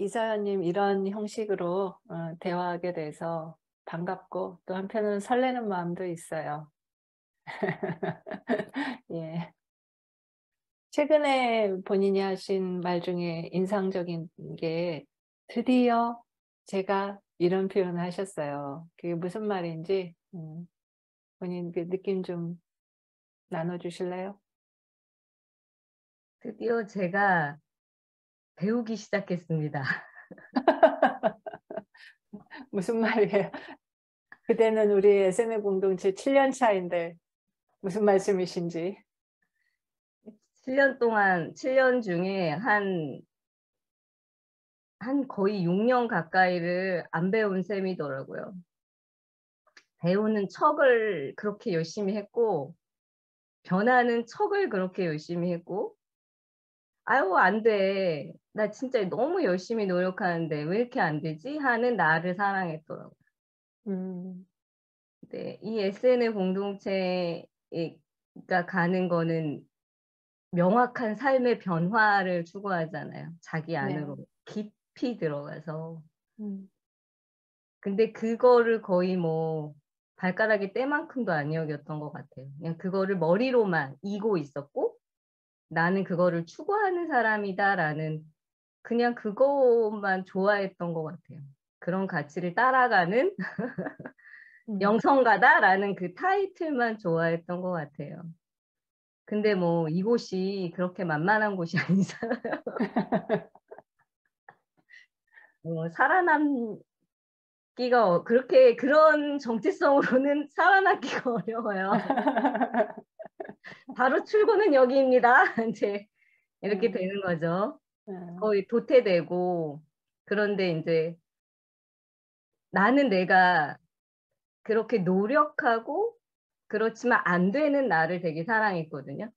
이서연님 이런 형식으로 대화하게 돼서 반갑고 또 한편으로는 설레는 마음도 있어요. 예. 최근에 본인이 하신 말 중에 인상적인 게 "드디어." 제가 이런 표현을 하셨어요. 그게 무슨 말인지 본인 그 느낌 좀 나눠 주실래요? 드디어 제가 배우기 시작했습니다. 무슨 말이에요? 그대는 우리 SNL 공동체 7년 차인데 무슨 말씀이신지. 7년 동안 7년 중에 한 거의 6년 가까이를 안 배운 셈이더라고요. 배우는 척을 그렇게 열심히 했고 변하는 척을 그렇게 열심히 했고 '아유 안 돼. 나 진짜 너무 열심히 노력하는데 왜 이렇게 안 되지?' 하는 나를 사랑했더라고요. 음. 근데 이 SNL 공동체에 가 가는 거는 명확한 삶의 변화를 추구하잖아요, 자기 네. 안으로 깊이 들어가서. 음. 근데 그거를 거의 뭐 발가락의 때만큼도 안 여겼던 것 같아요. 그냥 그거를 머리로만 이고 있었고 '나는 그거를 추구하는 사람이다.'라는 그냥 그것만 좋아했던 것 같아요. 그런 가치를 따라가는 음. '영성가다.'라는 그 타이틀만 좋아했던 것 같아요. 근데 뭐 이곳이 그렇게 만만한 곳이 아니잖아요. 살아남기가 그렇게 그런 정체성으로는 살아남기가 어려워요. "바로 출구는 여기입니다." 인제 이렇게 음. 되는 거죠. 음. 거의 도태되고 그런데 인제 나는 내가 그렇게 노력하고 그렇지만 안 되는 나를 되게 사랑했거든요.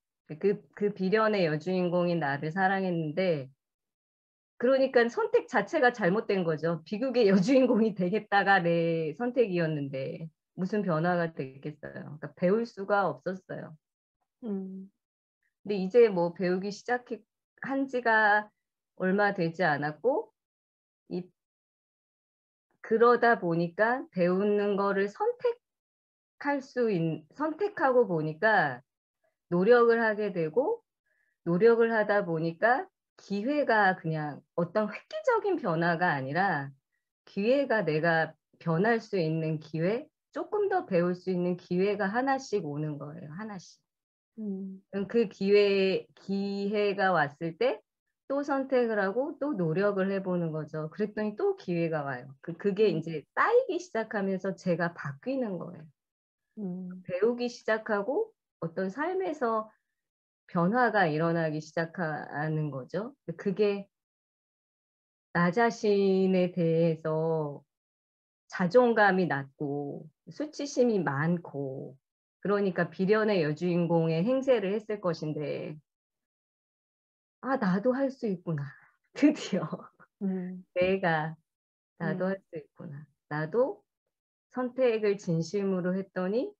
그 비련의 여주인공인 나를 사랑했는데 그러니깐 선택 자체가 잘못된 거죠. 비극의 여주인공이 되겠다가 내 선택이었는데 무슨 변화가 됐겠어요. 그러니까 배울 수가 없었어요. 음. 근데 이제 뭐 배우기 시작해 한 지가 얼마 되지 않았고 이 그러다 보니까 배우는 거를 선택하고 보니까 노력을 하게 되고 노력을 하다 보니까 기회가 그냥 어떤 획기적인 변화가 아니라 기회가 내가 변할 수 있는 기회, 쪼끔 더 배울 수 있는 기회가 하나씩 오는 거예요, 하나씩. 음. 그럼 그 기회가 왔을 때 또 선택을 하고 또 노력을 해 보는 거죠. 그랬더니 또 기회가 와요. 그게 음. 인제 쌓이기 시작하면서 제가 바뀌는 거예요. 음. 배우기 시작하고 어떤 삶에서 변화가 일어나기 시작하는 거죠. 그게 나 자신에 대해서 자존감이 낮고 수치심이 많고 그러니까 비련의 여주인공의 행세를 했을 것인데 '아 나도 할 수 있구나. 드디어 음. 내가 나도 할 음. 수 있구나. 나도 선택을 진심으로 했더니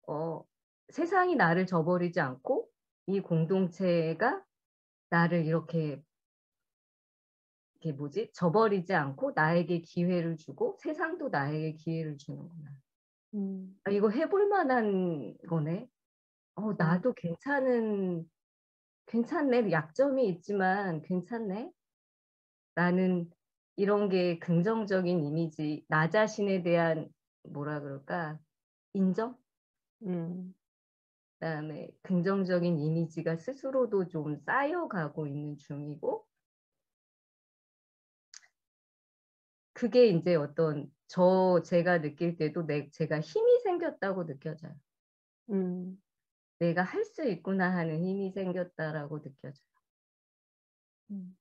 어 세상이 나를 저버리지 않고 이 공동체가 나를 이렇게 뭐지? 저버리지 않고 나에게 기회를 주고 세상도 나에게 기회를 주는구나. 음. '아 이거 해볼 만한 거네. 음. 나도 괜찮네. 약점이 있지만 괜찮네.' 라는 이런 게 긍정적인 이미지 나 자신에 대한 뭐라 그럴까? 인정? 음. 그다음에 긍정적인 이미지가 스스로도 좀 쌓여가고 있는 중이고 그게 인제 어떤 제가 느낄 때도 제가 힘이 생겼다고 느껴져요. 음. '내가 할 수 있구나.' 하는 힘이 생겼다라고 느껴져요. 음.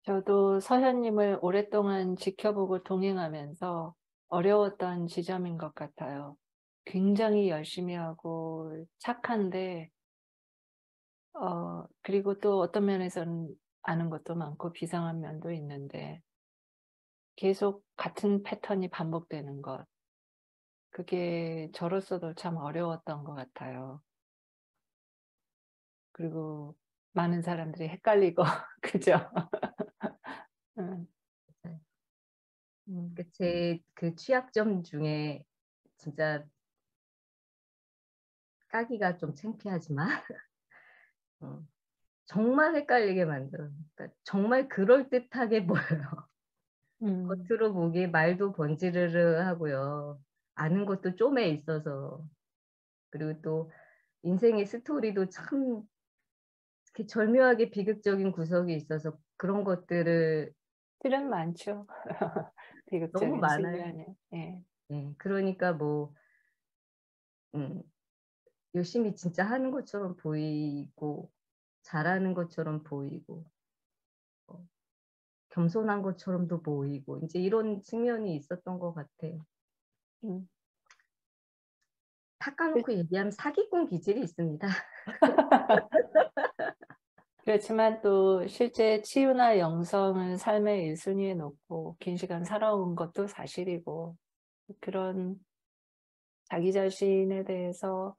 저도 서현님을 오랫동안 지켜보고 동행하면서 어려웠던 지점인 것 같아요. 굉장히 열심히 하고 착한데 그리고 또 어떤 면에서는 아는 것도 많고 비상한 면도 있는데 계속 같은 패턴이 반복되는 것. 그게 저로서도 참 어려웠던 것 같아요. 그리고 많은 사람들이 헷갈리고 그죠? 음. 네. 음. 제 그 취약점 중에 진짜 까기가 좀 창피하지만 어 정말 헷갈리게 만들어요. 그러니까 정말 그럴듯하게 보여요. 음. 겉으로 보기에 말도 번지르르하고요. 아는 것도 좀에 있어서. 그리고 또 인생의 스토리도 참 이렇게 절묘하게 비극적인 구석이 있어서 그런 것들을 실은 많죠. 너무 비극적인 많아요. 측면이. 예. 예. 그러니까 뭐 음 열심히 진짜 하는 것처럼 보이고 잘하는 것처럼 보이고 어 겸손한 것처럼도 보이고 인제 이런 측면이 있었던 것 같아요. 음. 다 그 까놓고 얘기하면 사기꾼 기질이 있습니다. 그렇지만 또 실제 치유나 영성을 삶의 1 순위에 놓고 긴 시간 살아온 것도 사실이고 그런 자기 자신에 대해서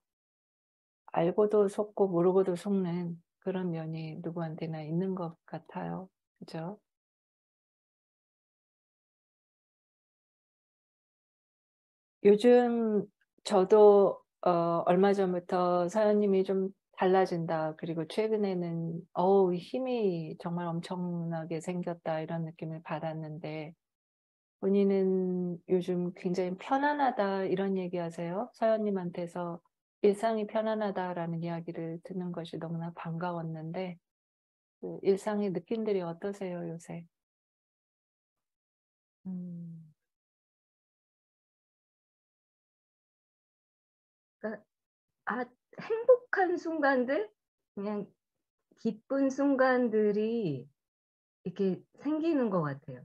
알고도 속고 모르고도 속는 그런 면이 누구한테나 있는 것 같아요. 그죠? 요즘 저도 얼마 전부터 "서연님이 좀 달라진다. 그리고 최근에는 어우 힘이 정말 엄청나게 생겼다." 이런 느낌을 받았는데 본인은 요즘 굉장히 "편안하다." 이런 얘기하세요. 서연님한테서 "일상이 편안하다."라는 이야기를 듣는 것이 너무나 반가웠는데 그 일상의 느낌들이 어떠세요, 요새? 음. 그러니까 행복한 순간들 그냥 기쁜 순간들이 이렇게 생기는 것 같아요.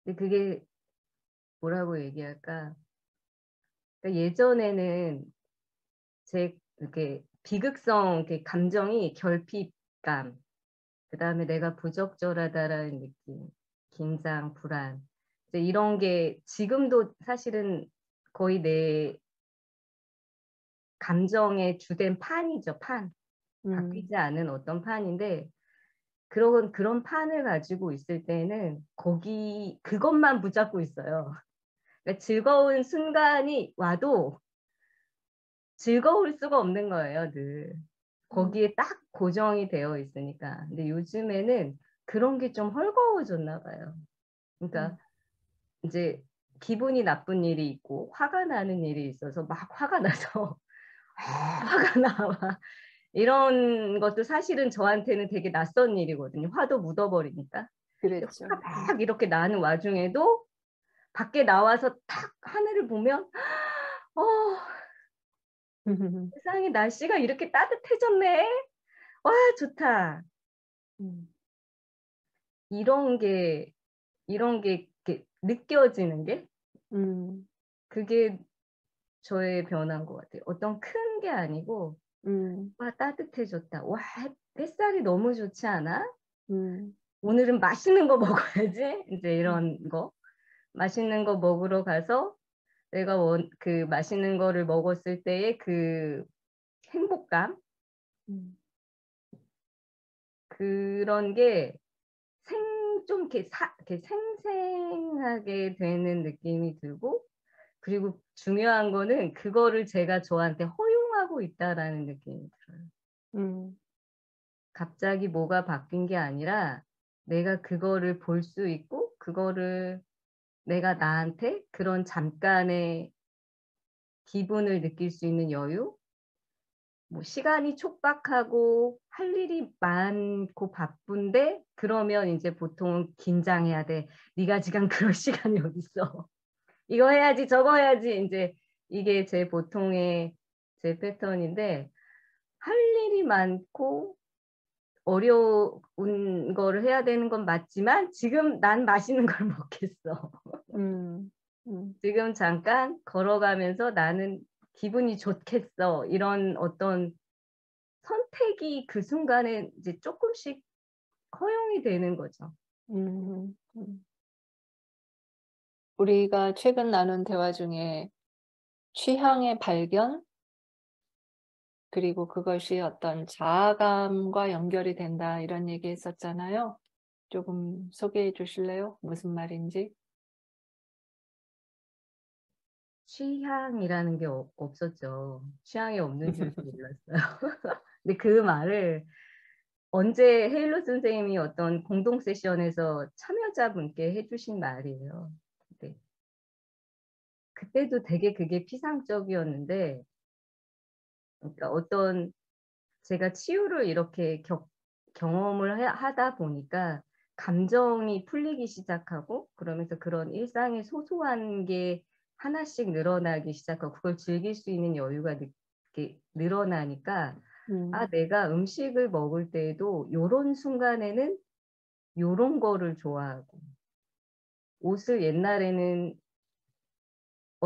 근데 그게 뭐라고 얘기할까? 그러니까 예전에는 제 이렇게 비극성 이렇게 감정이 결핍감, 그다음에 '내가 부적절하다.'라는 느낌, 긴장, 불안 이제 이런 게 지금도 사실은 거의 내 감정의 주된 판이죠, 판. 음. 바뀌지 않은 어떤 판인데 그런 판을 가지고 있을 때는 거기 그것만 붙잡고 있어요. 그러니까 즐거운 순간이 와도 즐거울 수가 없는 거예요, 늘. 음. 거기에 딱 고정이 되어 있으니까. 근데 요즘에는 그런 게 좀 헐거워졌나 봐요. 그러니까 음. 인제 기분이 나쁜 일이 있고 화가 나는 일이 있어서 막 화가 나서 화가 나 막 이런 것도 사실은 저한테는 되게 낯선 일이거든요, 화도 묻어버리니까. 근데 그랬죠. 화가 막 이렇게 나는 와중에도 밖에 나와서 탁 하늘을 보면 '어 세상에 날씨가 이렇게 따뜻해졌네. 와 좋다.' 음. 이런 게 이렇게 느껴지는 게 음. 그게 저의 변화인 것 같아요. 어떤 큰 게 아니고 음. '와 따뜻해졌다. 와 햇살이 너무 좋지 않아? 음. 오늘은 맛있는 거 먹어야지.' 인제 음. 이런 거. 맛있는 거 먹으러 가서 내가 그 맛있는 거를 먹었을 때의 그 행복감 음. 그런 게 좀 이렇게 생생하게 되는 느낌이 들고 그리고 중요한 거는 그거를 제가 저한테 허용하고 있다라는 느낌이 들어요. 음. 갑자기 뭐가 바뀐 게 아니라 내가 그거를 볼 수 있고 그거를 내가 나한테 그런 잠깐의 기분을 느낄 수 있는 여유? 뭐 시간이 촉박하고 할 일이 많고 바쁜데 그러면 인제 보통은 긴장해야 돼. 네가 지금 그럴 시간이 어딨어. 이거 해야지 저거 해야지 인제 이게 제 보통의 제 패턴인데 할 일이 많고 어려운 거를 해야 되는 건 맞지만 지금 난 맛있는 걸 먹겠어. 음. 음. 지금 잠깐 걸어가면서 '나는 기분이 좋겠어.' 이런 어떤 선택이 그 순간에 이제 쪼끔씩 허용이 되는 거죠. 음. 우리가 최근 나눈 대화 중에 취향의 발견 그리고 그것이 어떤 자아감과 연결이 된다 이런 얘기 했었잖아요. 조금 소개해 주실래요? 무슨 말인지? 취향이라는 게 없었죠. 취향이 없는 줄도 몰랐어요. 근데 그 말을 언제 헤일로 선생님이 어떤 공동 세션에서 참여자분께 해 주신 말이에요. 네. 그때도 되게 그게 피상적이었는데, 그러니까 어떤 제가 치유를 이렇게 경험을 하다 보니까 감정이 풀리기 시작하고, 그러면서 그런 일상의 소소한 게 하나씩 늘어나기 시작하고 그걸 즐길 수 있는 여유가 이렇게 늘어나니까, 아, 내가 음식을 먹을 때에도 요런 순간에는 요런 거를 좋아하고, 옷을 옛날에는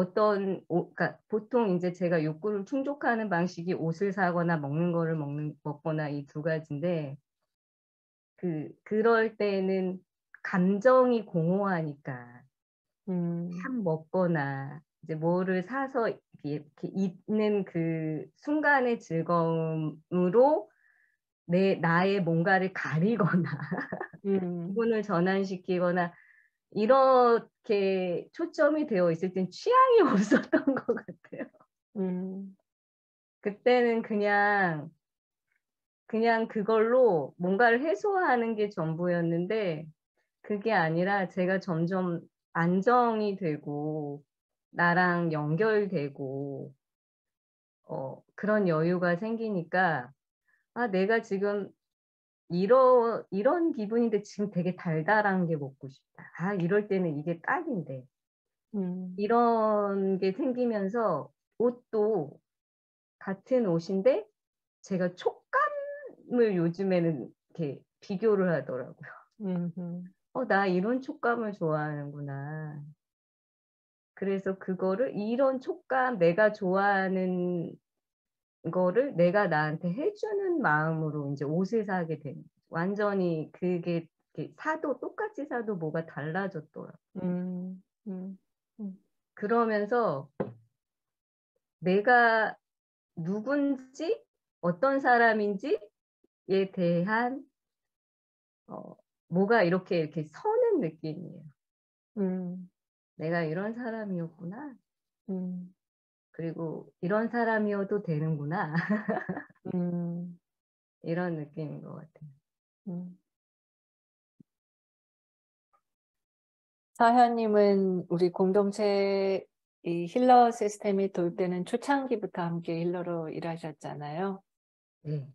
그러니까 보통 이제 제가 욕구를 충족하는 방식이 옷을 사거나 먹는 거를 먹거나 이 두 가지인데, 그럴 때는 감정이 공허하니까 참 먹거나 이제 뭐를 사서 이렇게 있는 그 순간의 즐거움으로 나의 뭔가를 가리거나 기분을 전환시키거나 이렇게 초점이 되어 있을 땐 취향이 없었던 것 같아요. 그때는 그냥 그걸로 뭔가를 해소하는 게 전부였는데, 그게 아니라 제가 점점 안정이 되고 나랑 연결되고 그런 여유가 생기니까, 아, 내가 지금 이런 기분인데 지금 되게 달달한 게 먹고 싶다. 아, 이럴 때는 이게 딱인데. 이런 게 생기면서 옷도 같은 옷인데 제가 촉감을 요즘에는 이렇게 비교를 하더라고요. 나 이런 촉감을 좋아하는구나. 그래서 그거를 이런 촉감, 내가 좋아하는 거를 내가 나한테 해주는 마음으로 이제 옷을 사게 되는 거죠. 완전히 그게 똑같이 사도 뭐가 달라졌더라고요. 그러면서 내가 누군지 어떤 사람인지에 대한 뭐가 이렇게 서는 느낌이에요. 내가 이런 사람이었구나. 그리고 이런 사람이어도 되는구나. 이런 느낌인 것 같아요. 서현님은 우리 공동체 이 힐러 시스템이 돌 때는 초창기부터 함께 힐러로 일하셨잖아요. 네.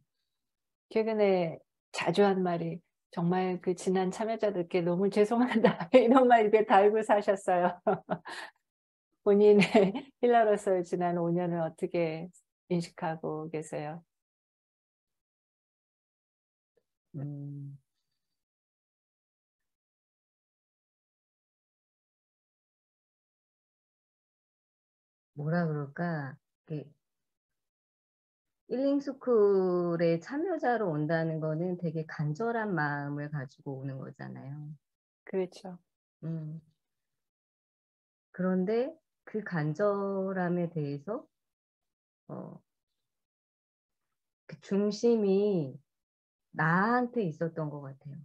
최근에 자주 한 말이 정말 그 지난 참여자들께 너무 죄송하다 이런 말 입에 달고 사셨어요. 본인의 힐러로서의 지난 5년을 어떻게 인식하고 계세요? 뭐라 그럴까? 힐링스쿨에 참여자로 온다는 거는 되게 간절한 마음을 가지고 오는 거잖아요. 그렇죠. 그런데 그 간절함에 대해서 그 중심이 나한테 있었던 것 같아요.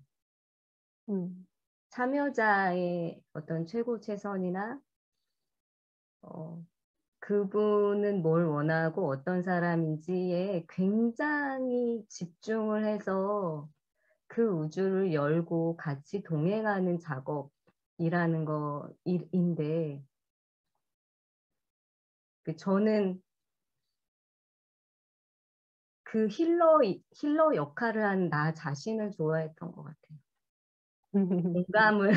참여자의 어떤 최고 최선이나 그분은 뭘 원하고 어떤 사람인지에 굉장히 집중을 해서 그 우주를 열고 같이 동행하는 작업이라는 거인데, 저는 그 힐러 역할을 한 나 자신을 좋아했던 것 같아요. 공감을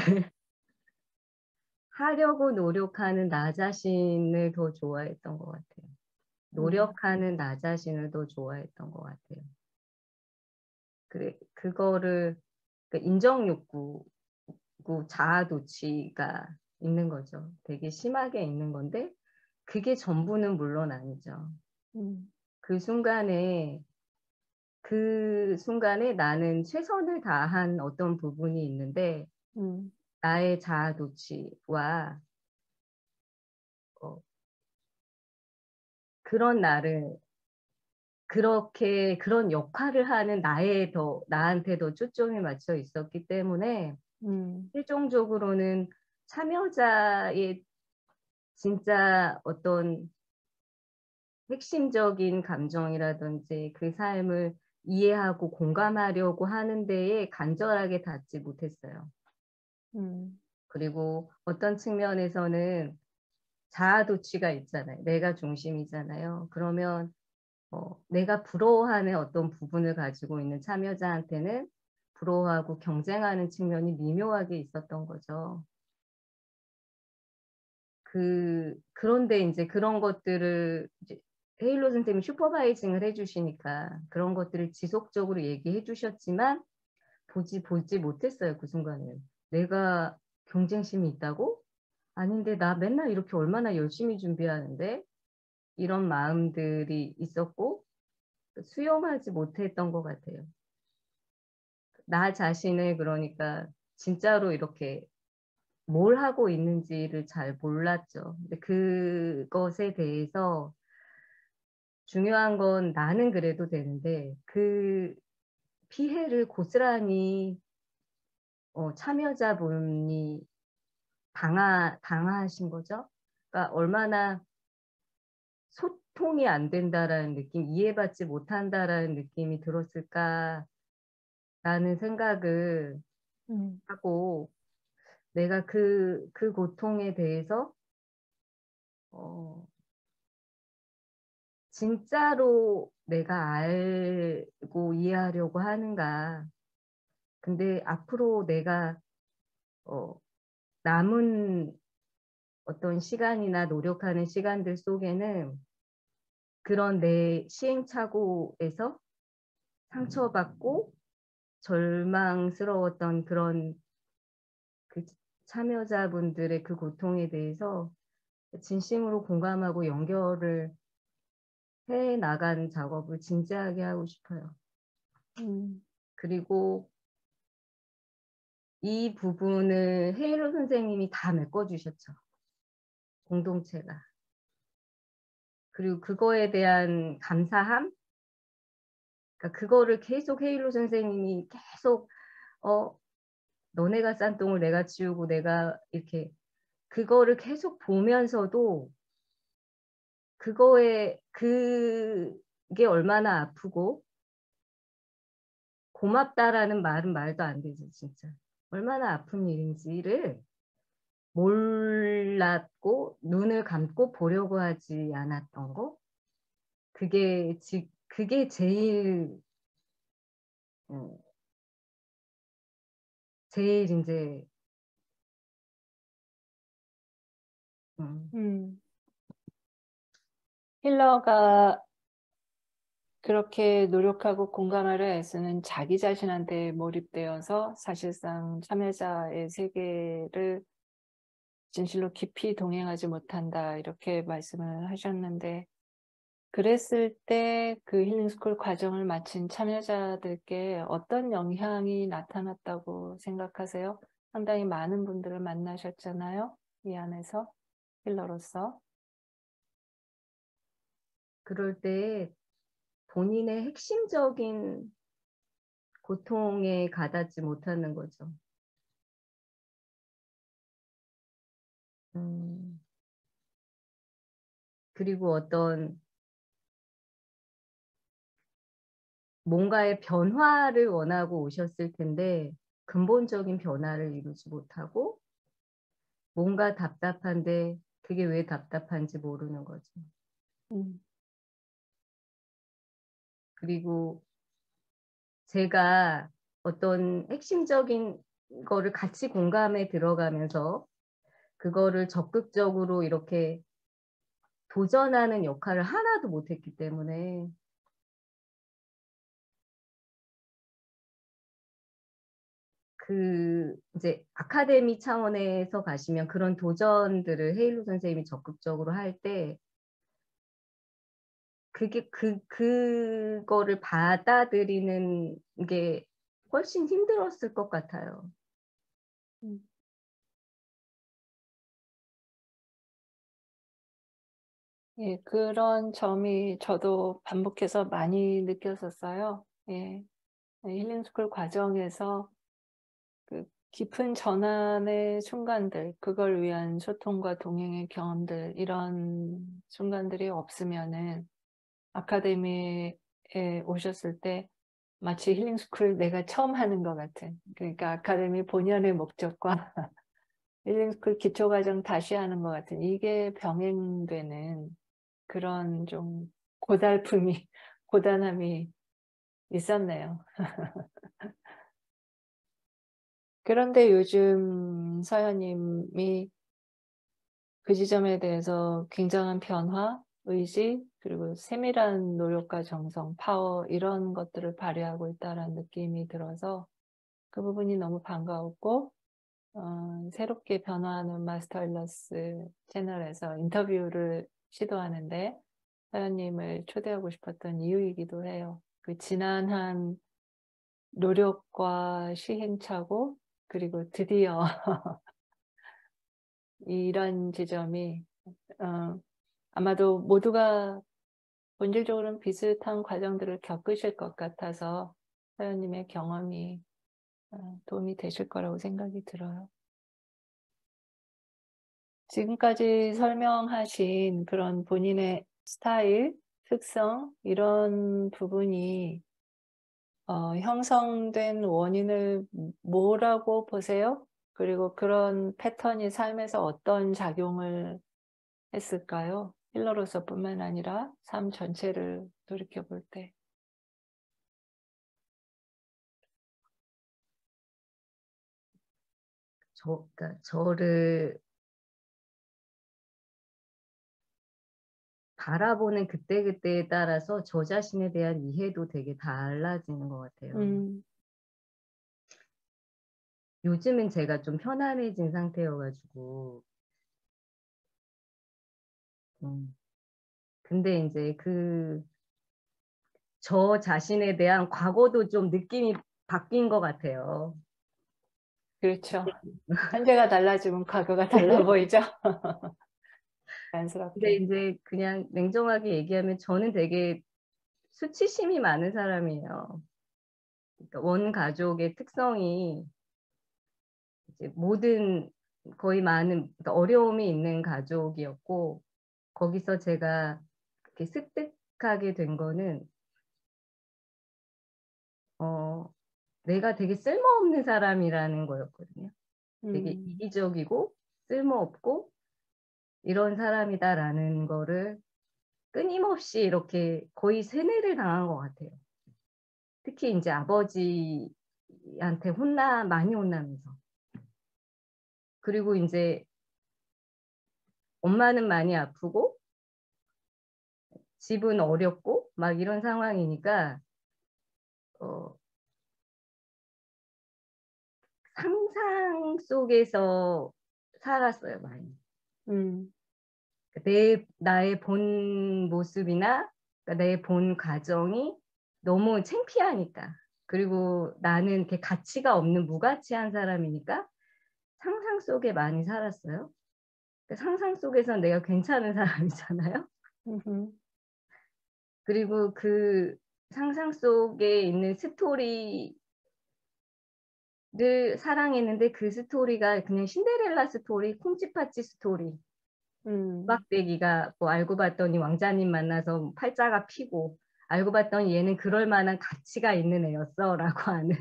하려고 노력하는 나 자신을 더 좋아했던 것 같아요. 노력하는 나 자신을 더 좋아했던 것 같아요. 그거를 인정 욕구, 자아 도취가 있는 거죠. 되게 심하게 있는 건데 그게 전부는 물론 아니죠. 그 순간에 나는 최선을 다한 어떤 부분이 있는데 나의 자아 도취와 그런 나를 그렇게 그런 역할을 하는 나한테 더 초점이 맞춰 있었기 때문에 최종적으로는 참여자의 진짜 어떤 핵심적인 감정이라든지 그 삶을 이해하고 공감하려고 하는 데에 간절하게 닿지 못했어요. 그리고 어떤 측면에서는 자아도취가 있잖아요. 내가 중심이잖아요. 그러면 내가 부러워하는 어떤 부분을 가지고 있는 참여자한테는 부러워하고 경쟁하는 측면이 미묘하게 있었던 거죠. 그런데 이제 그런 것들을 이제 헤일로 선생님이 슈퍼바이징을 해주시니까 그런 것들을 지속적으로 얘기해 주셨지만 보지 못했어요. 그 순간에. 내가 경쟁심이 있다고? 아닌데 나 맨날 이렇게 얼마나 열심히 준비하는데? 이런 마음들이 있었고 수용하지 못했던 것 같아요. 나 자신을 그러니까 진짜로 이렇게 뭘 하고 있는지를 잘 몰랐죠. 근데 그것에 대해서 중요한 건 나는 그래도 되는데 그 피해를 고스란히 참여자분이 당하신 거죠. 그러니까 얼마나 소통이 안 된다라는 느낌, 이해받지 못한다라는 느낌이 들었을까라는 생각을 하고 내가 그 고통에 대해서 진짜로 내가 알고 이해하려고 하는가. 근데 앞으로 내가 남은 어떤 시간이나 노력하는 시간들 속에는 그런 내 시행착오에서 상처받고 절망스러웠던 그런 그 참여자분들의 그 고통에 대해서 진심으로 공감하고 연결을 해 나간 작업을 진지하게 하고 싶어요. 그리고 이 부분을 헤일로 선생님이 다 메꿔주셨죠. 공동체가. 그리고 그거에 대한 감사함? 그러니까 그거를 계속 헤일로 선생님이 계속 너네가 싼 똥을 내가 치우고 내가 이렇게 그거를 계속 보면서도 그게 얼마나 아프고 고맙다라는 말은 말도 안 되죠, 진짜. 얼마나 아픈 일인지를 몰랐고 눈을 감고 보려고 하지 않았던 거. 그게 제일 이제 힐러가 그렇게 노력하고 공감하려 애쓰는 자기 자신한테 몰입되어서 사실상 참여자의 세계를 진실로 깊이 동행하지 못한다 이렇게 말씀을 하셨는데 그랬을 때 그 힐링스쿨 과정을 마친 참여자들께 어떤 영향이 나타났다고 생각하세요? 상당히 많은 분들을 만나셨잖아요. 이 안에서 힐러로서. 그럴 때 본인의 핵심적인 고통에 가닿지 못하는 거죠. 그리고 어떤 뭔가의 변화를 원하고 오셨을 텐데 근본적인 변화를 이루지 못하고 뭔가 답답한데 그게 왜 답답한지 모르는 거죠. 그리고 제가 어떤 핵심적인 거를 같이 공감에 들어가면서 그거를 적극적으로 이렇게 도전하는 역할을 하나도 못했기 때문에 이제 아카데미 차원에서 가시면 그런 도전들을 헤일로 선생님이 적극적으로 할 때 그거를 받아들이는 게 훨씬 힘들었을 것 같아요. 예, 그런 점이 저도 반복해서 많이 느꼈었어요. 예. 힐링 스쿨 과정에서 그 깊은 전환의 순간들, 그걸 위한 소통과 동행의 경험들, 이런 순간들이 없으면은 아카데미에 오셨을 때 마치 힐링 스쿨 내가 처음 하는 것 같은, 그러니까 아카데미 본연의 목적과 힐링 스쿨 기초 과정 다시 하는 것 같은, 이게 병행되는 그런 좀 고달픔이 고단함이 있었네요. 그런데 요즘 서연님이 그 지점에 대해서 굉장한 변화, 의지, 그리고 세밀한 노력과 정성, 파워, 이런 것들을 발휘하고 있다라는 느낌이 들어서 그 부분이 너무 반가웠고, 새롭게 변화하는 마스터 일러스 채널에서 인터뷰를 시도하는데 서연님을 초대하고 싶었던 이유이기도 해요. 그 지난한 노력과 시행착오, 그리고 드디어 이런 지점이 아마도 모두가 본질적으로는 비슷한 과정들을 겪으실 것 같아서 서연님의 경험이 도움이 되실 거라고 생각이 들어요. 지금까지 설명하신 그런 본인의 스타일, 특성, 이런 부분이 형성된 원인을 뭐라고 보세요? 그리고 그런 패턴이 삶에서 어떤 작용을 했을까요? 힐러로서뿐만 아니라 삶 전체를 돌이켜 볼 때. 그러니까 저를 바라보는 그때그때에 따라서 저 자신에 대한 이해도 되게 달라지는 것 같아요. 음. 요즘은 제가 좀 편안해진 상태여가지고 근데 이제 저 자신에 대한 과거도 좀 느낌이 바뀐 것 같아요. 그렇죠. 현재가 달라지면 과거가 달라 보이죠? 근데 자연스럽게. 이제 그냥 냉정하게 얘기하면 저는 되게 수치심이 많은 사람이에요. 그러니까 원 가족의 특성이 이제 거의 많은 그러니까 어려움이 있는 가족이었고 거기서 제가 이렇게 습득하게 된 거는 내가 되게 쓸모없는 사람이라는 거였거든요. 되게 음. 이기적이고 쓸모없고 이런 사람이다라는 거를 끊임없이 이렇게 거의 세뇌를 당한 것 같아요. 특히 이제 아버지한테 많이 혼나면서. 그리고 이제 엄마는 많이 아프고 집은 어렵고 막 이런 상황이니까 어, 상상 속에서 살았어요, 많이. 음. 나의 본 모습이나 그러니까 내 본 가정이 너무 창피하니까. 그리고 나는 이렇게 가치가 없는 무가치한 사람이니까 상상 속에 많이 살았어요. 상상 속에서 내가 괜찮은 사람이잖아요. 음음. 그리고 그 상상 속에 있는 스토리를 사랑했는데 그 스토리가 그냥 신데렐라 스토리, 콩쥐팥쥐 스토리. 음. 꼬박대기가 뭐 알고 봤더니 왕자님 만나서 팔자가 피고 알고 봤더니 얘는 그럴 만한 가치가 있는 애였어라고 하는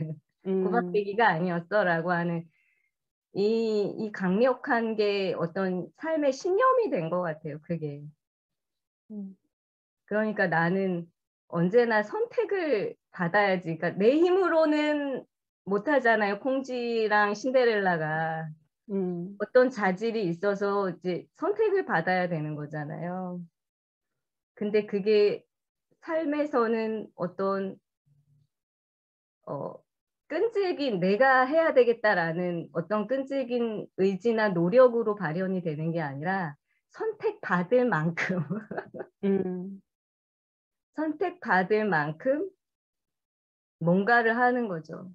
음. 꼬박대기가 아니었어라고 하는 이 강력한 게 어떤 삶의 신념이 된 것 같아요. 그게. 음. 그러니까 나는 언제나 선택을 받아야지. 그러니까 내 힘으로는 못하잖아요. 콩쥐랑 신데렐라가. 음. 어떤 자질이 있어서 이제 선택을 받아야 되는 거잖아요. 근데 그게 삶에서는 어떤 어, 끈질긴 내가 해야 되겠다라는 어떤 끈질긴 의지나 노력으로 발현이 되는 게 아니라 선택받을 만큼 음. 선택받을 만큼 뭔가를 하는 거죠.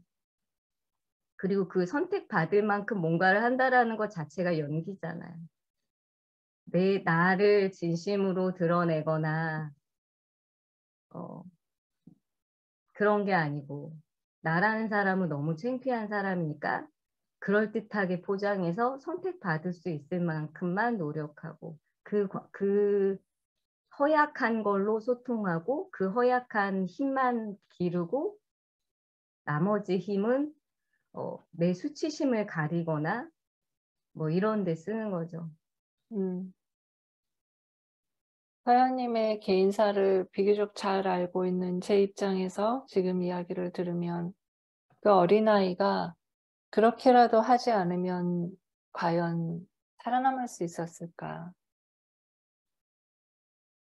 그리고 그 선택받을 만큼 뭔가를 한다라는 것 자체가 연기잖아요. 나를 진심으로 드러내거나 그런 게 아니고 나라는 사람은 너무 창피한 사람이니까 그럴듯하게 포장해서 선택받을 수 있을 만큼만 노력하고 그 허약한 걸로 소통하고 그 허약한 힘만 기르고 나머지 힘은 내 수치심을 가리거나 뭐 이런 데 쓰는 거죠. 서연님의 개인사를 비교적 잘 알고 있는 제 입장에서 지금 이야기를 들으면 그 어린아이가 그렇게라도 하지 않으면 과연 살아남을 수 있었을까?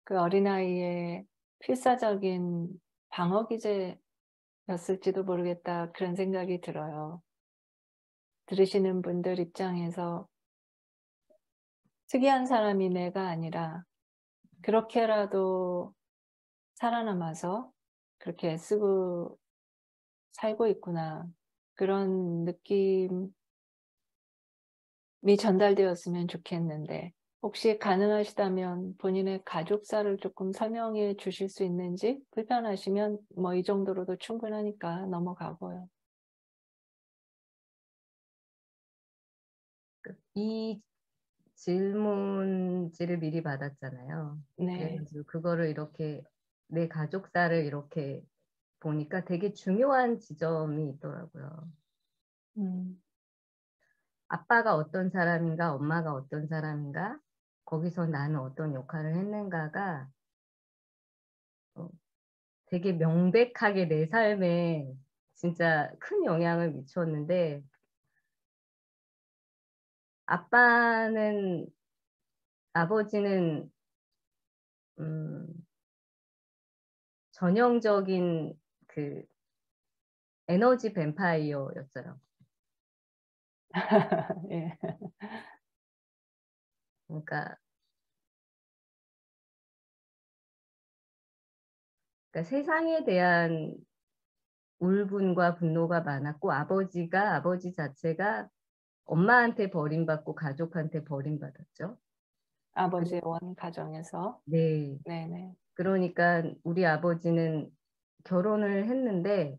그 어린아이의 필사적인 방어 기제였을지도 모르겠다, 그런 생각이 들어요. 들으시는 분들 입장에서 특이한 사람이 내가 아니라 그렇게라도 살아남아서 그렇게 애쓰고 살고 있구나, 그런 느낌이 전달되었으면 좋겠는데, 혹시 가능하시다면 본인의 가족사를 조금 설명해 주실 수 있는지, 불편하시면 뭐 이 정도로도 충분하니까 넘어가고요. 이 질문지를 미리 받았잖아요. 네. 그래가지고 그거를 이렇게 내 가족사를 이렇게 보니까 되게 중요한 지점이 있더라고요. 아빠가 어떤 사람인가, 엄마가 어떤 사람인가, 거기서 나는 어떤 역할을 했는가가 되게 명백하게 내 삶에 진짜 큰 영향을 미쳤는데, 아버지는 전형적인 그 에너지 뱀파이어였어요. 예. 그러니까 세상에 대한 울분과 분노가 많았고, 아버지 자체가 엄마한테 버림받고 가족한테 버림받았죠. 아버지의 원 가정에서. 네. 네네. 그러니까 우리 아버지는 결혼을 했는데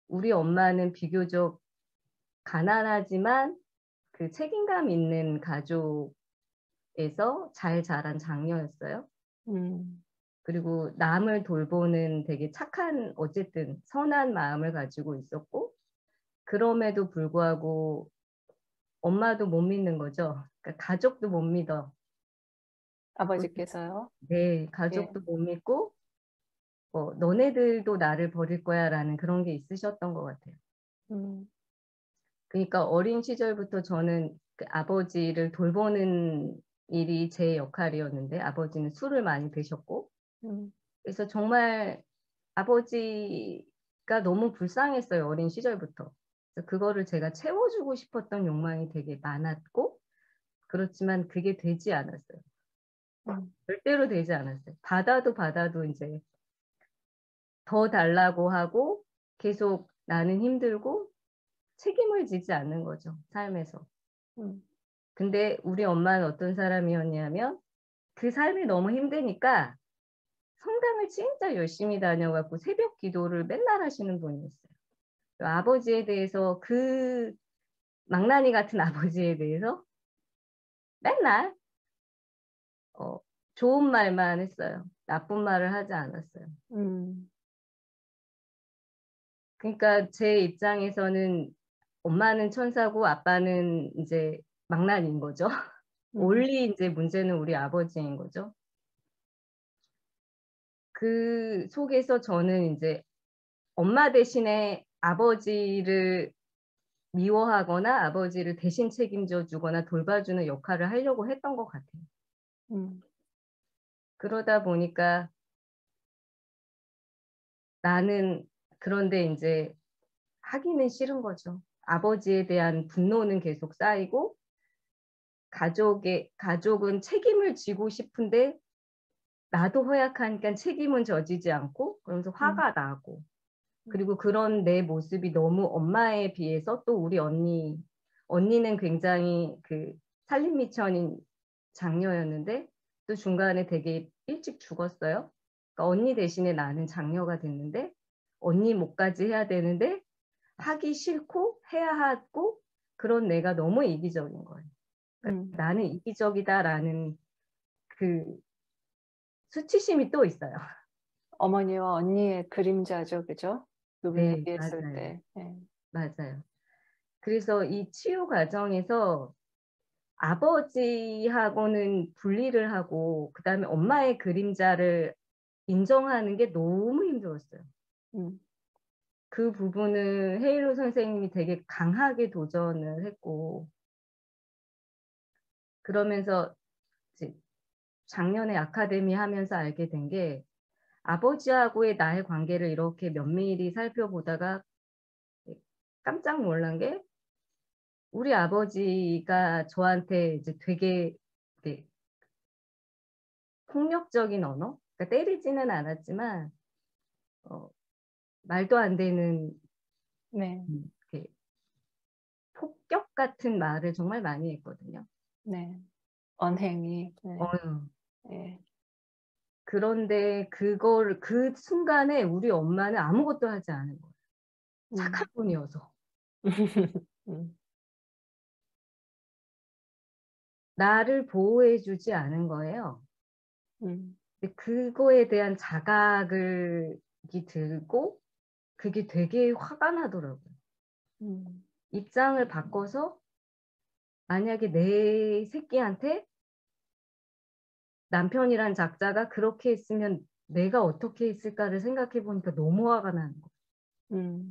우리 엄마는 비교적 가난하지만 그 책임감 있는 가족에서 잘 자란 장녀였어요. 그리고 남을 돌보는 되게 착한, 어쨌든 선한 마음을 가지고 있었고, 그럼에도 불구하고 엄마도 못 믿는 거죠. 그러니까 가족도 못 믿어. 아버지께서요? 네, 예. 가족도 못 믿고, 너네들도 나를 버릴 거야 라는 그런 게 있으셨던 것 같아요. 그러니까 어린 시절부터 저는 그 아버지를 돌보는 일이 제 역할이었는데, 아버지는 술을 많이 드셨고, 그래서 정말 아버지가 너무 불쌍했어요, 어린 시절부터. 그래서 그거를 제가 채워주고 싶었던 욕망이 되게 많았고, 그렇지만 그게 되지 않았어요. 절대로 되지 않았어요. 받아도 이제 더 달라고 하고 계속 나는 힘들고 책임을 지지 않는 거죠, 삶에서. 근데 우리 엄마는 어떤 사람이었냐면 그 삶이 너무 힘드니까 성당을 진짜 열심히 다녀갖고 새벽 기도를 맨날 하시는 분이었어요. 아버지에 대해서, 그 망나니 같은 아버지에 대해서 맨날 좋은 말만 했어요. 나쁜 말을 하지 않았어요. 그러니까 제 입장에서는 엄마는 천사고 아빠는 이제 망나니인 거죠. 올리 이제 문제는 우리 아버지인 거죠. 그 속에서 저는 이제 엄마 대신에 아버지를 미워하거나 아버지를 대신 책임져 주거나 돌봐주는 역할을 하려고 했던 것 같아요. 그러다 보니까 나는, 그런데 이제 하기는 싫은 거죠. 아버지에 대한 분노는 계속 쌓이고, 가족은 책임을 지고 싶은데 나도 허약하니까 책임은 져지지 않고, 그러면서 화가 나고, 그리고 그런 내 모습이 너무 엄마에 비해서, 또 우리 언니는 굉장히 그 살림미천인 장녀였는데 또 중간에 되게 일찍 죽었어요. 그러니까 언니 대신에 나는 장녀가 됐는데 언니 몫까지 해야 되는데 하기 싫고 해야 하고 그런 내가 너무 이기적인 거예요. 그러니까 나는 이기적이다라는 그 수치심이 또 있어요. 어머니와 언니의 그림자죠, 그죠? 그분 네, 얘기했을 맞아요. 때. 네. 맞아요. 그래서 이 치유 과정에서 아버지하고는 분리를 하고 그다음에 엄마의 그림자를 인정하는 게 너무 힘들었어요. 그 부분은 헤일로 선생님이 되게 강하게 도전을 했고 그러면서 이제 작년에 아카데미 하면서 알게 된 게 아버지하고의 나의 관계를 이렇게 면밀히 살펴보다가 깜짝 놀란 게 우리 아버지가 저한테 이제 되게 폭력적인 언어? 그러니까 때리지는 않았지만 말도 안 되는 네. 폭격 같은 말을 정말 많이 했거든요. 네. 언행이. 네. 네. 그런데 그걸 그 순간에 우리 엄마는 아무것도 하지 않은 거예요. 착한 분이어서. 나를 보호해주지 않은 거예요. 근데 그거에 대한 자각이 들고 그게 되게 화가 나더라고요. 입장을 바꿔서 만약에 내 새끼한테 남편이란 작자가 그렇게 했으면 내가 어떻게 했을까를 생각해 보니까 너무 화가 나는 거예요.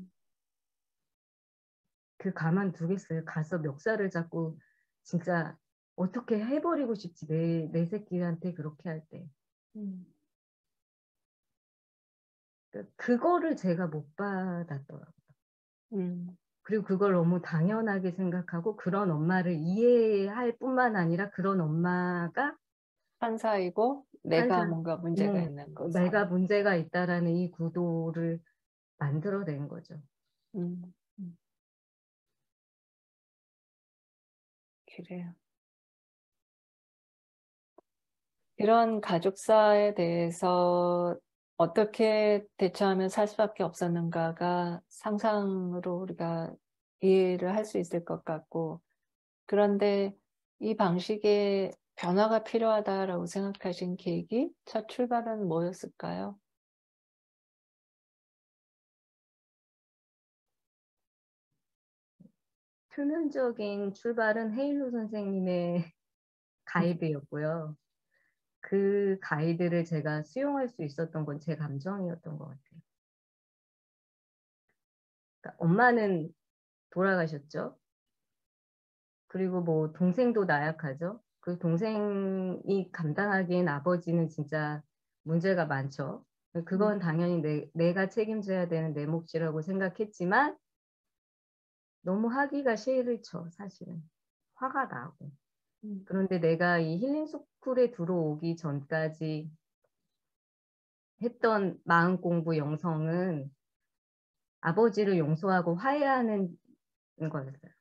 그 가만두겠어요. 가서 멱살을 잡고 진짜 어떻게 해버리고 싶지 내 새끼한테 그렇게 할 때. 그거를 제가 못 받았더라고요. 그리고 그걸 너무 당연하게 생각하고 그런 엄마를 이해할 뿐만 아니라 그런 엄마가 판사이고 내가 뭔가 문제가 있는 거죠. 내가 문제가 있다라는 이 구도를 만들어낸 거죠. 그래요. 이런 가족사에 대해서 어떻게 대처하면 살 수밖에 없었는가가 상상으로 우리가 이해를 할 수 있을 것 같고, 그런데 이 방식의 변화가 필요하다라고 생각하신 계기, 첫 출발은 뭐였을까요? 표면적인 출발은 헤일로 선생님의 가이드였고요. 그 가이드를 제가 수용할 수 있었던 건 제 감정이었던 것 같아요. 그러니까 엄마는 돌아가셨죠. 그리고 뭐 동생도 나약하죠. 그 동생이 감당하기엔 아버지는 진짜 문제가 많죠. 그건 당연히 내가 책임져야 되는 내 몫이라고 생각했지만 너무 하기가 싫죠, 사실은. 화가 나고. 그런데 내가 이 힐링 스쿨에 들어오기 전까지 했던 마음 공부 영성은 아버지를 용서하고 화해하는 거였어요.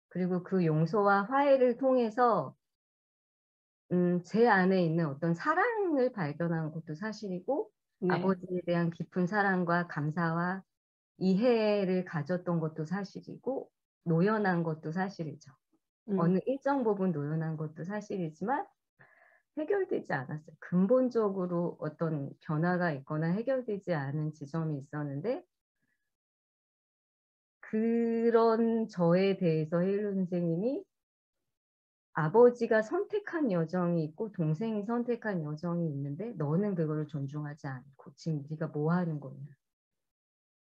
그리고 그 용서와 화해를 통해서 제 안에 있는 어떤 사랑을 발견한 것도 사실이고 네. 아버지에 대한 깊은 사랑과 감사와 이해를 가졌던 것도 사실이고 노연한 것도 사실이죠. 어느 일정 부분 노연한 것도 사실이지만 해결되지 않았어요. 근본적으로 어떤 변화가 있거나 해결되지 않은 지점이 있었는데 그런 저에 대해서 헤일로 선생님이 아버지가 선택한 여정이 있고 동생이 선택한 여정이 있는데 너는 그거를 존중하지 않고 지금 네가 뭐 하는 거냐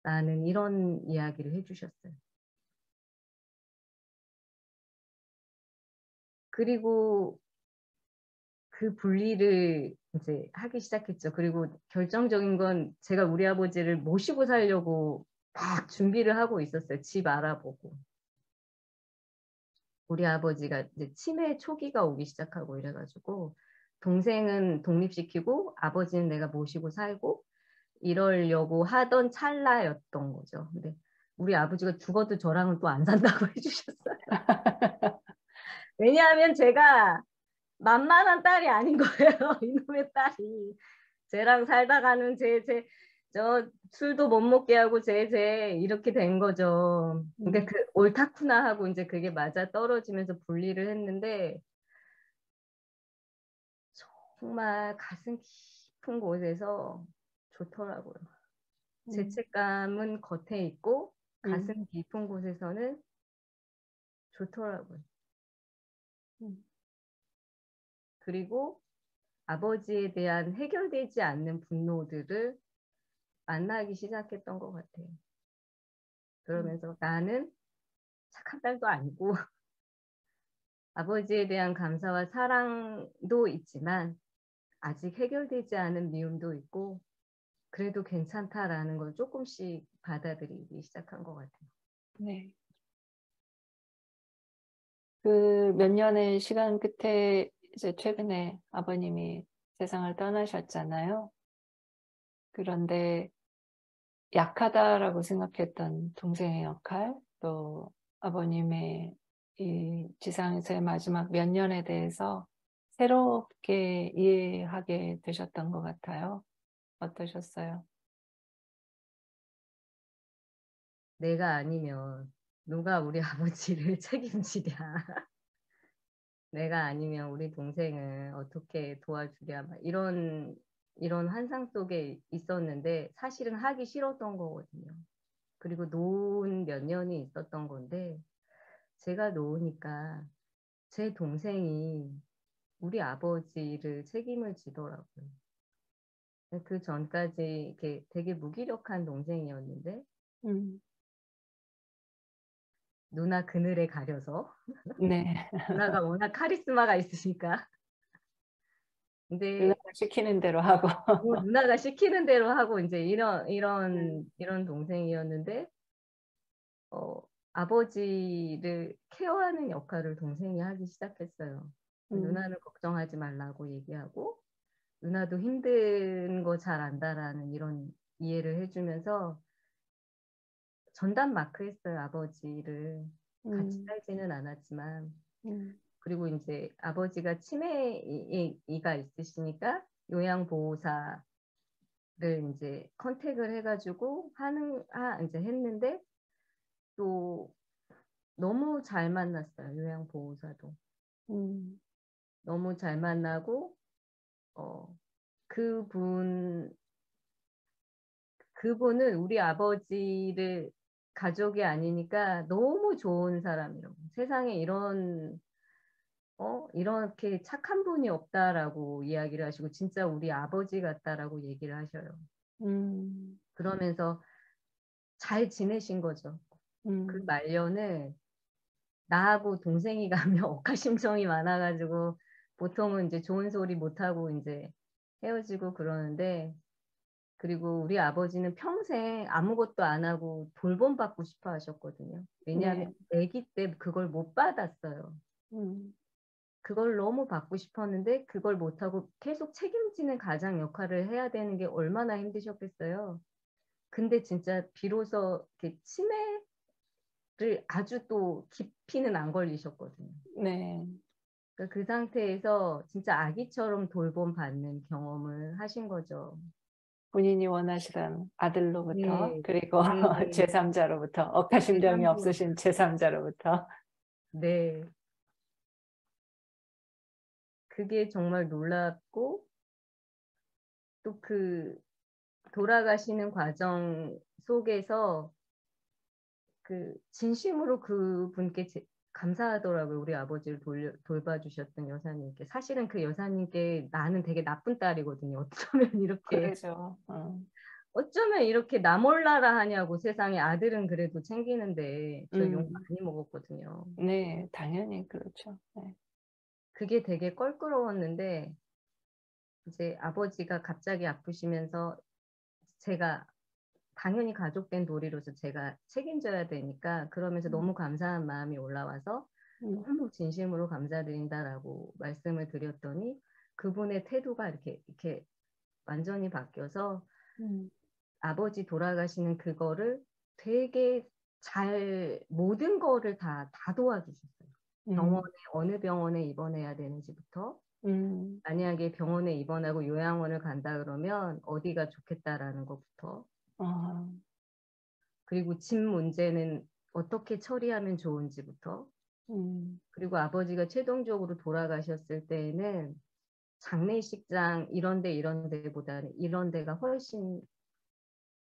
라는 이런 이야기를 해주셨어요. 그리고 그 분리를 이제 하기 시작했죠. 그리고 결정적인 건 제가 우리 아버지를 모시고 살려고 막 준비를 하고 있었어요. 집 알아보고. 우리 아버지가 이제 치매 초기가 오기 시작하고 이래가지고 동생은 독립시키고 아버지는 내가 모시고 살고 이러려고 하던 찰나였던 거죠. 근데 우리 아버지가 죽어도 저랑은 또 안 산다고 해주셨어요. 왜냐하면 제가 만만한 딸이 아닌 거예요. 이놈의 딸이. 쟤랑 살다가는 저 술도 못 먹게 하고 쟤 이렇게 된 거죠. 그러니까 그 옳다쿠나 하고 이제 그게 맞아 떨어지면서 분리를 했는데 정말 가슴 깊은 곳에서 좋더라고요. 죄책감은 겉에 있고 가슴 깊은 곳에서는 좋더라고요. 그리고 아버지에 대한 해결되지 않는 분노들을 만나기 시작했던 것 같아요. 그러면서 나는 착한 딸도 아니고 아버지에 대한 감사와 사랑도 있지만 아직 해결되지 않은 미움도 있고 그래도 괜찮다라는 걸 조금씩 받아들이기 시작한 것 같아요. 네. 그 몇 년의 시간 끝에 이제 최근에 아버님이 세상을 떠나셨잖아요. 그런데 약하다라고 생각했던 동생의 역할, 또 아버님의 이 지상에서의 마지막 몇 년에 대해서 새롭게 이해하게 되셨던 것 같아요. 어떠셨어요? 내가 아니면 누가 우리 아버지를 책임지랴. 내가 아니면 우리 동생을 어떻게 도와주랴. 막 이런 환상 속에 있었는데 사실은 하기 싫었던 거거든요. 그리고 노은 몇 년이 있었던 건데 제가 놓으니까 제 동생이 우리 아버지를 책임을 지더라고요. 그 전까지 이렇게 되게 무기력한 동생이었는데 음. 누나 그늘에 가려서 네. 누나가 워낙 카리스마가 있으니까 근데 누나가 시키는 대로 하고. 누나가 시키는 대로 하고 이제 네. 이런 동생이었는데 아버지를 케어하는 역할을 동생이 하기 시작했어요. 누나는 걱정하지 말라고 얘기하고 누나도 힘든 거 잘 안다라는 이런 이해를 해주면서 전담 마크 했어요. 아버지를 같이 살지는 않았지만 그리고 이제 아버지가 치매가 있으시니까 요양보호사를 이제 컨택을 해가지고 이제 했는데 또 너무 잘 만났어요. 요양보호사도 너무 잘 만나고 그분은 우리 아버지를 가족이 아니니까 너무 좋은 사람이라고 세상에 이렇게 착한 분이 없다라고 이야기를 하시고 진짜 우리 아버지 같다라고 얘기를 하셔요. 그러면서 잘 지내신 거죠. 그 말년을 나하고 동생이 가면 억하심정이 많아가지고 보통은 이제 좋은 소리 못하고 이제 헤어지고 그러는데 그리고 우리 아버지는 평생 아무것도 안 하고 돌봄받고 싶어 하셨거든요. 왜냐하면 네. 아기 때 그걸 못 받았어요. 그걸 너무 받고 싶었는데 그걸 못하고 계속 책임지는 가장 역할을 해야 되는 게 얼마나 힘드셨겠어요. 근데 진짜 비로소 이렇게 치매를 아주 또 깊이는 안 걸리셨거든요. 네. 그러니까 그 상태에서 진짜 아기처럼 돌봄받는 경험을 하신 거죠. 본인이 원하시던 아들로부터 네, 그리고 네, 제3자로부터 억하심정이 제3자로. 없으신 제3자로부터 네, 그게 정말 놀랍고 또 그 돌아가시는 과정 속에서 그 진심으로 그분께 감사하더라고요. 우리 아버지를 돌봐주셨던 여사님께. 사실은 그 여사님께 나는 되게 나쁜 딸이거든요. 그러죠. 어쩌면 이렇게 나 몰라라 하냐고 세상에 아들은 그래도 챙기는데 저 욕 많이 먹었거든요. 네, 당연히 그렇죠. 네. 그게 되게 껄끄러웠는데 이제 아버지가 갑자기 아프시면서 제가 당연히 가족된 도리로서 제가 책임져야 되니까 그러면서 너무 감사한 마음이 올라와서 너무 진심으로 감사드린다라고 말씀을 드렸더니 그분의 태도가 이렇게 완전히 바뀌어서 아버지 돌아가시는 그거를 되게 잘 모든 거를 다 도와주셨어요. 병원에 어느 병원에 입원해야 되는지부터 만약에 병원에 입원하고 요양원을 간다 그러면 어디가 좋겠다라는 것부터, 어, 그리고 집 문제는 어떻게 처리하면 좋은지부터, 그리고 아버지가 최종적으로 돌아가셨을 때에는 장례식장 이런 데보다는 이런 데가 훨씬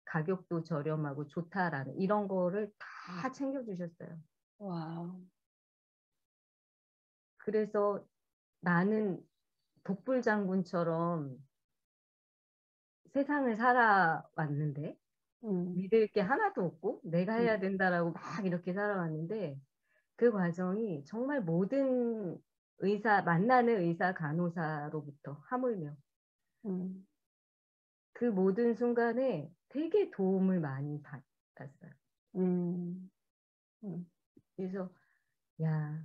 가격도 저렴하고 좋다라는 이런 거를 다 챙겨주셨어요. 와우. 그래서 나는 독불장군처럼 세상을 살아왔는데 음, 믿을 게 하나도 없고 내가 해야 음, 된다라고 막 이렇게 살아왔는데 그 과정이 정말 모든 의사, 만나는 의사, 간호사로부터 하물며 음, 그 모든 순간에 되게 도움을 많이 받았어요. 음, 음, 그래서 야,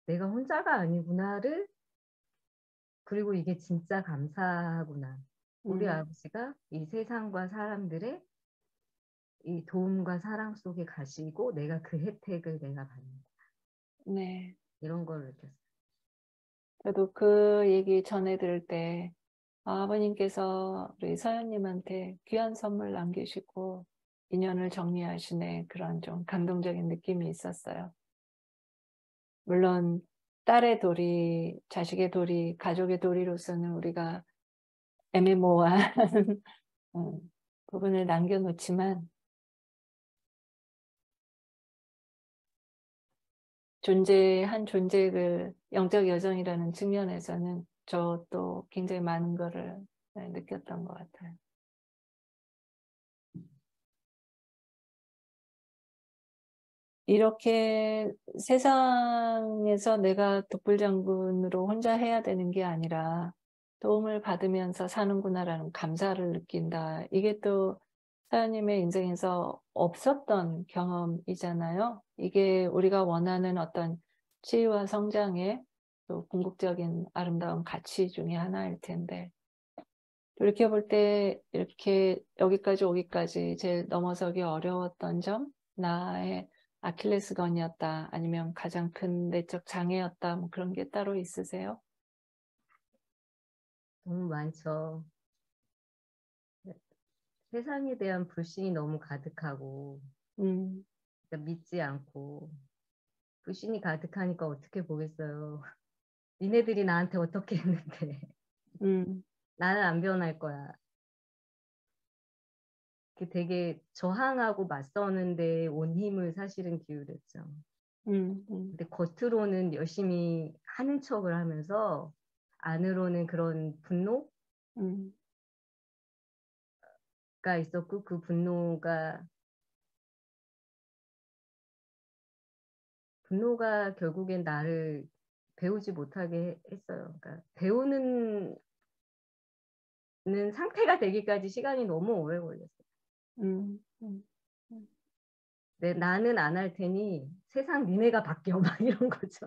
내가 혼자가 아니구나를, 그리고 이게 진짜 감사하구나. 우리 음, 아버지가 이 세상과 사람들의 이 도움과 사랑 속에 가시고 내가 그 혜택을 내가 받는 네. 이런 걸 느꼈어요. 저도 그 얘기 전해 들을 때 아버님께서 우리 서연님한테 귀한 선물 남기시고 인연을 정리하시네, 그런 좀 감동적인 느낌이 있었어요. 물론 딸의 도리, 자식의 도리, 가족의 도리로서는 우리가 애매모호한 부분을 남겨놓지만 존재한 존재를 영적 여정이라는 측면에서는 저도 굉장히 많은 거를 느꼈던 것 같아요. 이렇게 세상에서 내가 독불장군으로 혼자 해야 되는 게 아니라 도움을 받으면서 사는구나라는 감사를 느낀다. 이게 또 사연님의 인생에서 없었던 경험이잖아요. 이게 우리가 원하는 어떤 치유와 성장의 또 궁극적인 아름다운 가치 중에 하나일 텐데, 돌이켜볼 때 이렇게 여기까지 오기까지 제일 넘어서기 어려웠던 점, 나의 아킬레스건이었다, 아니면 가장 큰 내적 장애였다, 뭐 그런 게 따로 있으세요? 너무 많죠. 세상에 대한 불신이 너무 가득하고 음, 그러니까 믿지 않고 불신이 가득하니까 어떻게 보겠어요. 니네들이 나한테 어떻게 했는데 음, 나는 안 변할 거야. 그 되게 저항하고 맞서는데 온 힘을 사실은 기울였죠. 음, 음, 근데 겉으로는 열심히 하는 척을 하면서 안으로는 그런 분노가 음, 있었고 그 분노가 결국엔 나를 배우지 못하게 했어요. 그러니까 배우는 상태가 되기까지 시간이 너무 오래 걸렸어요. 음, 음, 음. 나는 안 할 테니 세상 니네가 바뀌어 막 이런 거죠.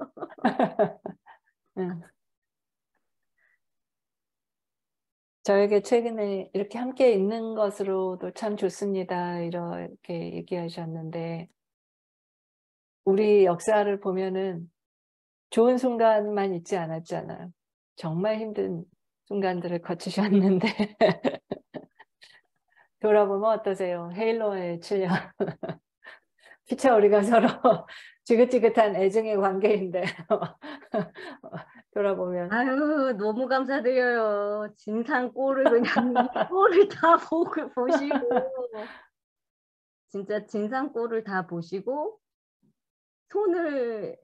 음. 저에게 최근에 이렇게 함께 있는 것으로도 참 좋습니다, 이렇게 얘기하셨는데, 우리 역사를 보면은 좋은 순간만 있지 않았잖아요. 정말 힘든 순간들을 거치셨는데 돌아보면 어떠세요? 헤일로의 7년. 피차 우리가 서로 지긋지긋한 애증의 관계인데 돌아보면 아유, 너무 감사드려요. 진상 꼴을 그냥 꼴을 다 보시고 진짜 진상 꼴을 다 보시고 손을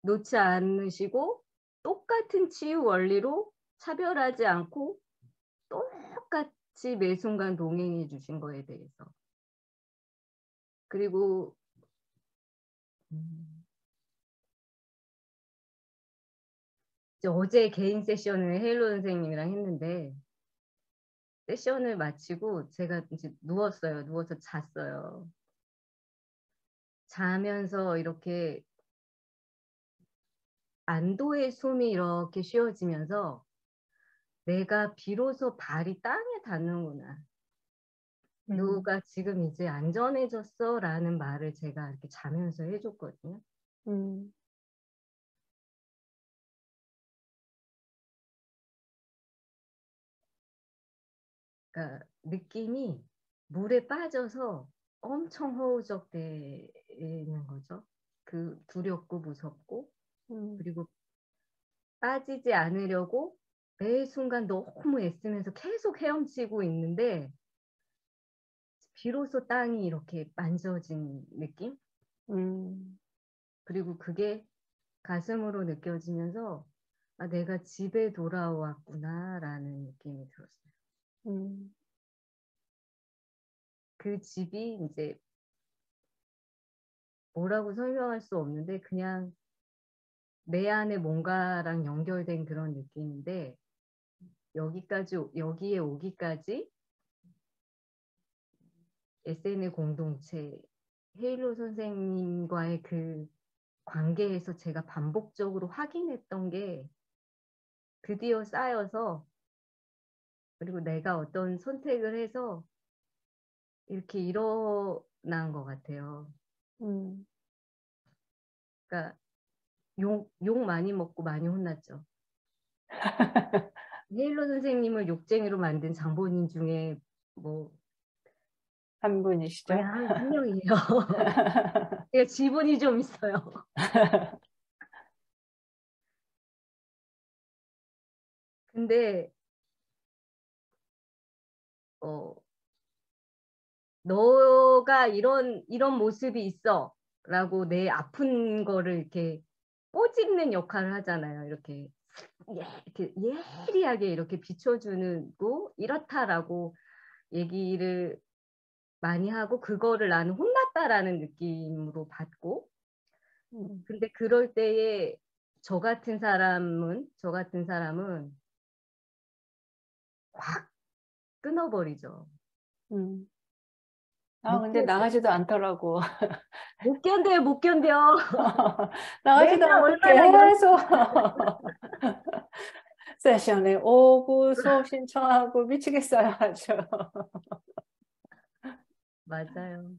놓지 않으시고 똑같은 치유 원리로 차별하지 않고 똑같이 매 순간 동행해 주신 거에 대해서. 그리고 이제 어제 개인 세션을 헤일로 선생님이랑 했는데 세션을 마치고 제가 이제 누웠어요. 누워서 잤어요. 자면서 이렇게 안도의 숨이 이렇게 쉬어지면서 내가 비로소 발이 땅에 닿는구나. 음, 누가 지금 이제 안전해졌어 라는 말을 제가 이렇게 자면서 해줬거든요. 음, 그러니까 느낌이 물에 빠져서 엄청 허우적대는 거죠. 그 두렵고 무섭고 그리고 빠지지 않으려고 매 순간 너무 애쓰면서 계속 헤엄치고 있는데 비로소 땅이 이렇게 만져진 느낌? 그리고 그게 가슴으로 느껴지면서 아, 내가 집에 돌아왔구나라는 느낌이 들었어요. 그 집이 이제 뭐라고 설명할 수 없는데 그냥 내 안에 뭔가랑 연결된 그런 느낌인데 여기에 오기까지 SNL 공동체 헤일로 선생님과의 그 관계에서 제가 반복적으로 확인했던 게 드디어 쌓여서 그리고 내가 어떤 선택을 해서 이렇게 일어난 것 같아요. 그러니까 욕 많이 먹고 많이 혼났죠. 헤일로 선생님을 욕쟁이로 만든 장본인 중에 뭐 한 분이시죠? 한 명이에요. 제가 지분이 좀 있어요. 근데 너가 이런 모습이 있어 라고 내 아픈 거를 이렇게 꼬집는 역할을 하잖아요. 이렇게 예리하게 이렇게 비춰주는 거 이렇다라고 얘기를 많이 하고 그거를 나는 혼났다라는 느낌으로 받고 근데 그럴 때에 저 같은 사람은 확 끊어버리죠. 근데 나가지도 않더라고. 못 견뎌요, 못 견뎌. 나가지도 맨날 않고 얼마나 이렇게 계속 세션에 오고 수업 신청하고 미치겠어요, 아주. 맞아요.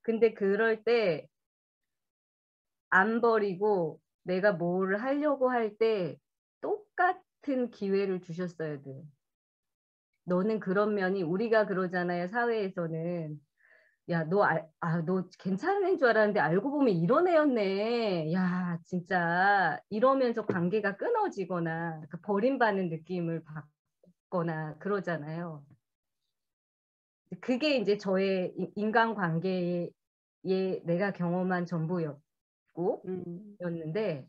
근데 그럴 때 안 버리고 내가 뭘 하려고 할 때 똑같은 기회를 주셨어야 돼. 너는 그런 면이 우리가 그러잖아요. 사회에서는 야, 너 괜찮은 애인 줄 알았는데 알고 보면 이런 애였네. 야, 진짜 이러면서 관계가 끊어지거나 버림받는 느낌을 받거나 그러잖아요. 그게 이제 저의 인간관계에 내가 경험한 전부였고 였는데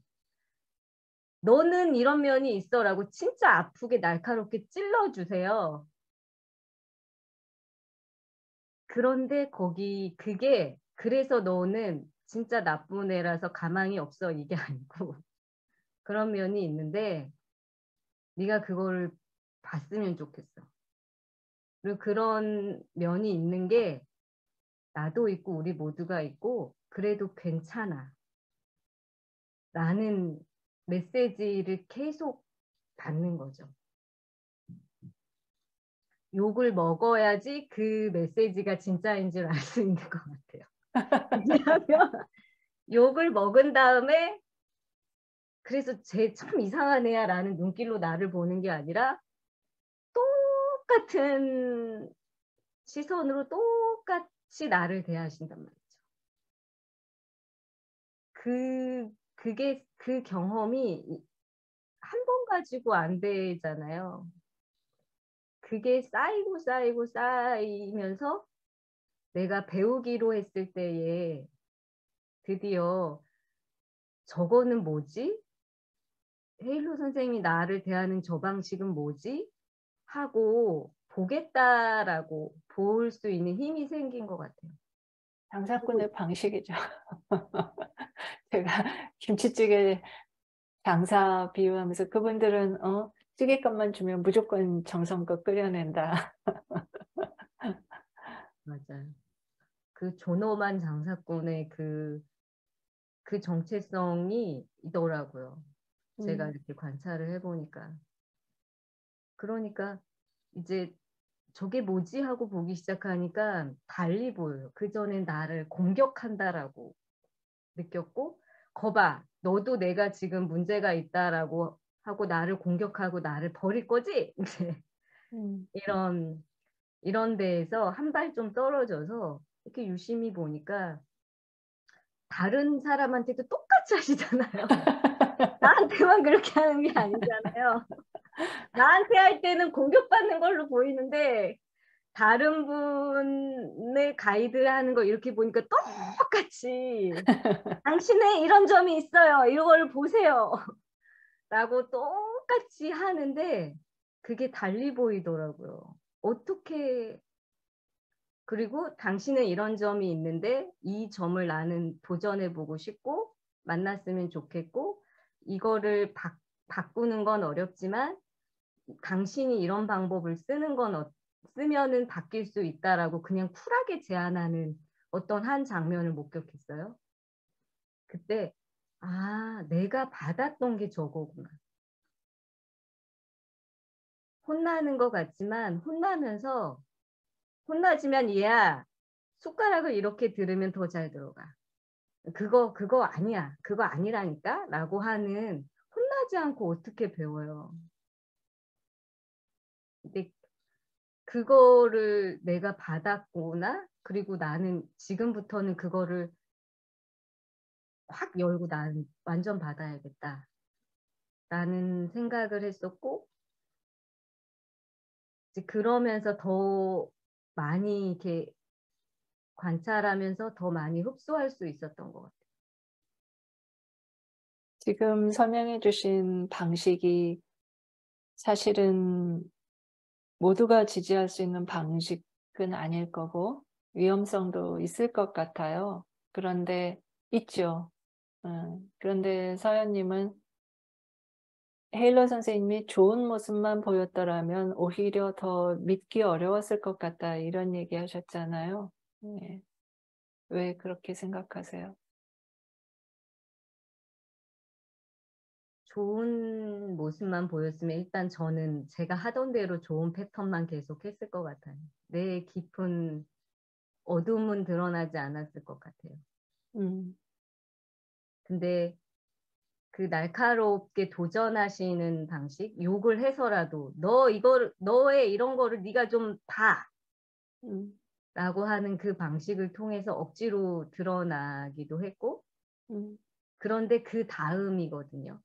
너는 이런 면이 있어라고 진짜 아프게 날카롭게 찔러주세요. 그런데 그게 그래서 너는 진짜 나쁜 애라서 가망이 없어 이게 아니고 그런 면이 있는데 네가 그거를 봤으면 좋겠어. 그리고 그런 면이 있는 게 나도 있고 우리 모두가 있고 그래도 괜찮아 라는 메시지를 계속 받는 거죠. 욕을 먹어야지 그 메시지가 진짜인 줄 알 수 있는 것 같아요. 왜냐하면 욕을 먹은 다음에 그래서 쟤 참 이상한 애야 라는 눈길로 나를 보는 게 아니라 똑같은 시선으로 똑같이 나를 대하신단 말이죠. 그 경험이 한 번 가지고 안 되잖아요. 그게 쌓이면서 내가 배우기로 했을 때에 드디어 저거는 뭐지? 헤일로 선생님이 나를 대하는 저 방식은 뭐지? 하고 보겠다라고 볼 수 있는 힘이 생긴 것 같아요. 장사꾼의 방식이죠. 제가 김치찌개 장사 비유하면서 그분들은 찌개값만 주면 무조건 정성껏 끓여낸다. 맞아요. 그 존엄한 장사꾼의 그 정체성이 있더라고요. 제가 이렇게 관찰을 해보니까. 그러니까 이제 저게 뭐지 하고 보기 시작하니까 달리 보여요. 그전엔 나를 공격한다라고 느꼈고 거봐 너도 내가 지금 문제가 있다라고 하고 나를 공격하고 나를 버릴 거지? 이런 데에서 한 발 좀 떨어져서 이렇게 유심히 보니까 다른 사람한테도 똑같이 하시잖아요. 나한테만 그렇게 하는 게 아니잖아요. 나한테 할 때는 공격받는 걸로 보이는데 다른 분의 가이드 하는 거 이렇게 보니까 똑같이 당신의 이런 점이 있어요. 이걸 보세요. 라고 똑같이 하는데 그게 달리 보이더라고요. 어떻게 그리고 당신은 이런 점이 있는데 이 점을 나는 도전해 보고 싶고 만났으면 좋겠고 이거를 바꾸는 건 어렵지만 당신이 이런 방법을 쓰면은 바뀔 수 있다라고 그냥 쿨하게 제안하는 어떤 한 장면을 목격했어요. 그때 아, 내가 받았던 게 저거구나. 혼나는 것 같지만 혼나지만 얘야 숟가락을 이렇게 들으면 더 잘 들어가. 그거 아니야. 그거 아니라니까? 라고 하는 혼나지 않고 어떻게 배워요. 근데 그거를 내가 받았구나. 그리고 나는 지금부터는 그거를 확 열고 난 완전 받아야겠다. 라는 생각을 했었고 이제 그러면서 더 많이 이렇게 관찰하면서 더 많이 흡수할 수 있었던 것 같아요. 지금 설명해 주신 방식이 사실은 모두가 지지할 수 있는 방식은 아닐 거고 위험성도 있을 것 같아요. 그런데 있죠. 그런데 서연님은 헤일러 선생님이 좋은 모습만 보였더라면 오히려 더 믿기 어려웠을 것 같다 이런 얘기 하셨잖아요. 네. 왜 그렇게 생각하세요? 좋은 모습만 보였으면 일단 저는 제가 하던 대로 좋은 패턴만 계속 했을 것 같아요. 내 깊은 어둠은 드러나지 않았을 것 같아요. 음. 근데 그 날카롭게 도전하시는 방식, 욕을 해서라도 너의 이런 거를 네가 좀 봐. 음. 라고 하는 그 방식을 통해서 억지로 드러나기도 했고 음. 그런데 그 다음이거든요.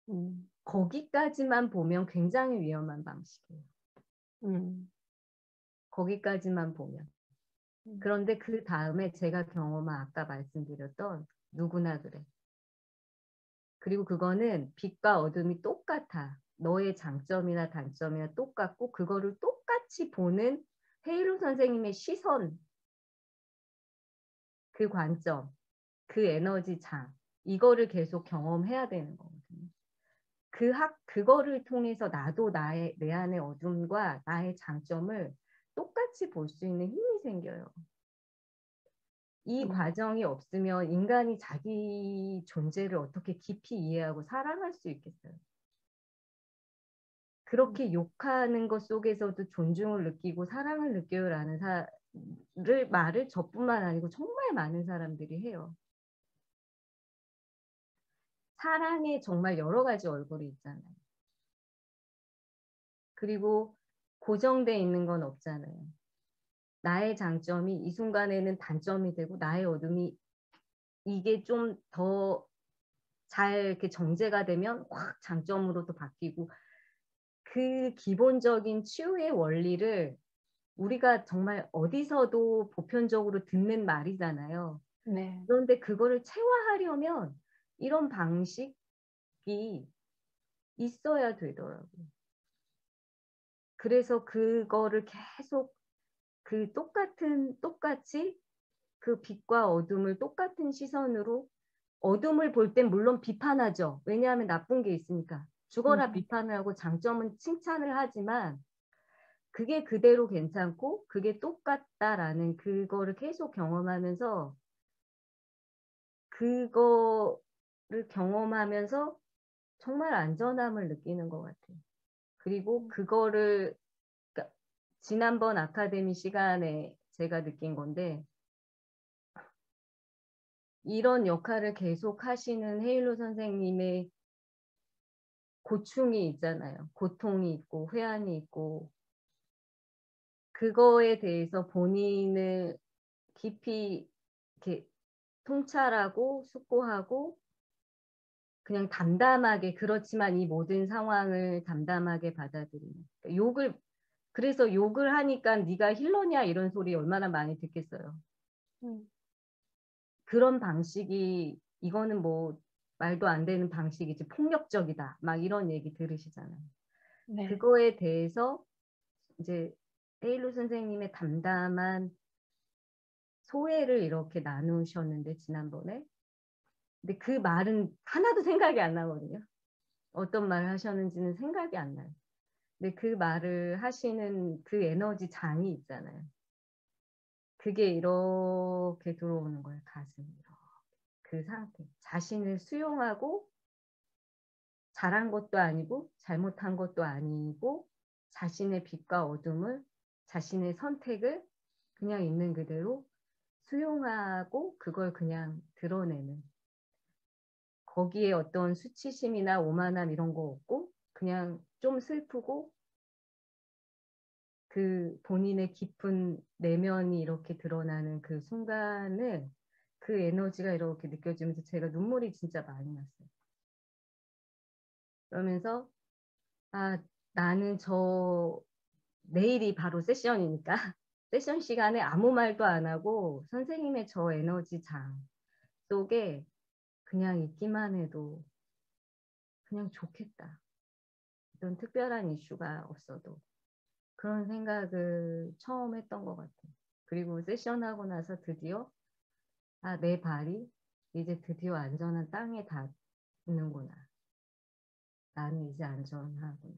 음. 거기까지만 보면 굉장히 위험한 방식이에요. 음. 거기까지만 보면. 음. 그런데 그 다음에 제가 경험한 아까 말씀드렸던 누구나 그래. 그리고 그거는 빛과 어둠이 똑같아. 너의 장점이나 단점이나 똑같고 그거를 똑같이 보는 헤이로 선생님의 시선, 그 관점, 그 에너지 장 이거를 계속 경험해야 되는 거거든요. 그거를 통해서 나도 내 안의 어둠과 나의 장점을 똑같이 볼 수 있는 힘이 생겨요. 이 음. 과정이 없으면 인간이 자기 존재를 어떻게 깊이 이해하고 사랑할 수 있겠어요. 그렇게 욕하는 것 속에서도 존중을 느끼고 사랑을 느껴요라는 말을 저뿐만 아니고 정말 많은 사람들이 해요. 사랑에 정말 여러 가지 얼굴이 있잖아요. 그리고 고정돼 있는 건 없잖아요. 나의 장점이 이 순간에는 단점이 되고 나의 어둠이 이게 좀 더 잘 이렇게 정제가 되면 확 장점으로 또 바뀌고 그 기본적인 치유의 원리를 우리가 정말 어디서도 보편적으로 듣는 말이잖아요. 네. 그런데 그거를 체화하려면 이런 방식이 있어야 되더라고요. 그래서 그거를 계속 똑같이 그 빛과 어둠을 똑같은 시선으로 어둠을 볼 땐 물론 비판하죠. 왜냐하면 나쁜 게 있으니까. 죽어라 음. 비판을 하고 장점은 칭찬을 하지만 그게 그대로 괜찮고 그게 똑같다라는 그거를 계속 경험하면서 그거를 경험하면서 정말 안전함을 느끼는 것 같아요. 그리고 그거를 그러니까 지난번 아카데미 시간에 제가 느낀 건데 이런 역할을 계속 하시는 헤일로 선생님의 고충이 있잖아요. 고통이 있고 회한이 있고 그거에 대해서 본인을 깊이 이렇게 통찰하고 숙고하고 그냥 담담하게 그렇지만 이 모든 상황을 담담하게 받아들이는 그래서 욕을 하니까 네가 힐러냐 이런 소리 얼마나 많이 듣겠어요. 그런 방식이 이거는 뭐 말도 안 되는 방식이지 폭력적이다 막 이런 얘기 들으시잖아요. 네. 그거에 대해서 이제 헤일로 선생님의 담담한 소회를 이렇게 나누셨는데 지난번에 근데 그 말은 하나도 생각이 안 나거든요. 어떤 말을 하셨는지는 생각이 안 나요. 근데 그 말을 하시는 그 에너지 장이 있잖아요. 그게 이렇게 들어오는 거예요. 가슴으로. 그 상태. 자신을 수용하고 잘한 것도 아니고 잘못한 것도 아니고 자신의 빛과 어둠을 자신의 선택을 그냥 있는 그대로 수용하고 그걸 그냥 드러내는 거기에 어떤 수치심이나 오만함 이런 거 없고 그냥 좀 슬프고 그 본인의 깊은 내면이 이렇게 드러나는 그 순간을 그 에너지가 이렇게 느껴지면서 제가 눈물이 진짜 많이 났어요. 그러면서 아 나는 내일이 바로 세션이니까 세션 시간에 아무 말도 안 하고 선생님의 저 에너지 장 속에 그냥 있기만 해도 그냥 좋겠다. 어떤 특별한 이슈가 없어도 그런 생각을 처음 했던 것 같아요. 그리고 세션하고 나서 드디어 내 발이 이제 드디어 안전한 땅에 닿는구나. 나는 이제 안전하구나.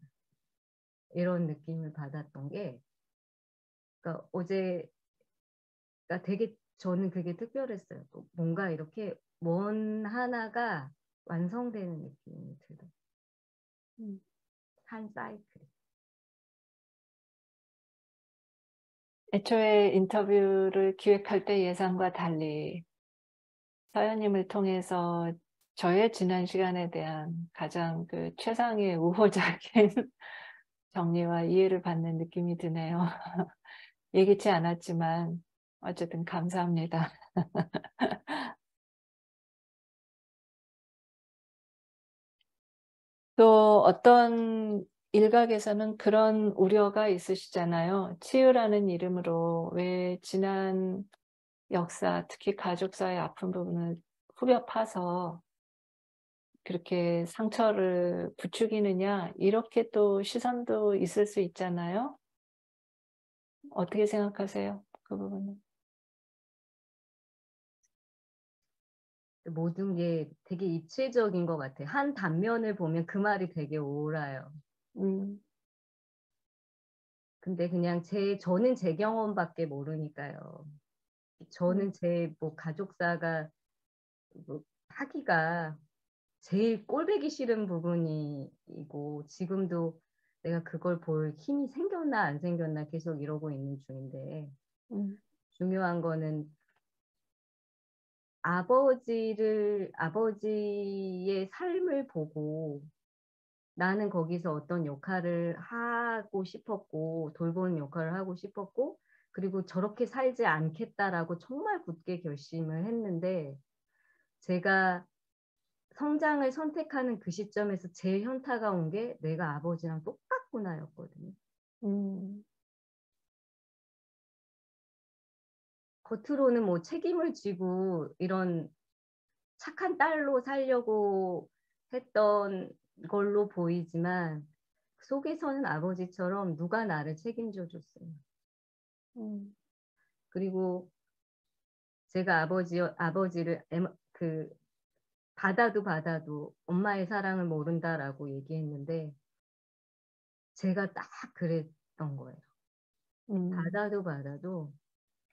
이런 느낌을 받았던 게 그러니까 어제 그러니까 되게 저는 그게 특별했어요. 뭔가 이렇게 원 하나가 완성되는 느낌이 들어요. 한 사이클. 애초에 인터뷰를 기획할 때 예상과 달리 서연님을 통해서 저의 지난 시간에 대한 가장 그 최상의 우호적인 정리와 이해를 받는 느낌이 드네요. 예기치 않았지만 어쨌든 감사합니다. 또 어떤 일각에서는 그런 우려가 있으시잖아요. 치유라는 이름으로 왜 지난 역사, 특히 가족사의 아픈 부분을 후벼 파서 그렇게 상처를 부추기느냐 이렇게 또 시선도 있을 수 있잖아요. 어떻게 생각하세요? 그 부분은? 모든 게 되게 입체적인 것 같아요. 한 단면을 보면 그 말이 되게 옳아요. 음. 근데 그냥 저는 제 경험밖에 모르니까요. 저는 제 뭐 가족사가 뭐 하기가 제일 꼴보기 싫은 부분이고 지금도 내가 그걸 볼 힘이 생겼나 안 생겼나 계속 이러고 있는 중인데 중요한 거는 아버지의 삶을 보고 나는 거기서 어떤 역할을 하고 싶었고 돌보는 역할을 하고 싶었고 그리고 저렇게 살지 않겠다라고 정말 굳게 결심을 했는데 제가 성장을 선택하는 그 시점에서 제일 현타가 온 게 내가 아버지랑 똑같구나였거든요. 겉으로는 뭐 책임을 지고 이런 착한 딸로 살려고 했던 걸로 보이지만 속에서는 아버지처럼 누가 나를 책임져 줬어요. 그리고 제가 아버지를 받아도 엄마의 사랑을 모른다라고 얘기했는데 제가 딱 그랬던 거예요. 받아도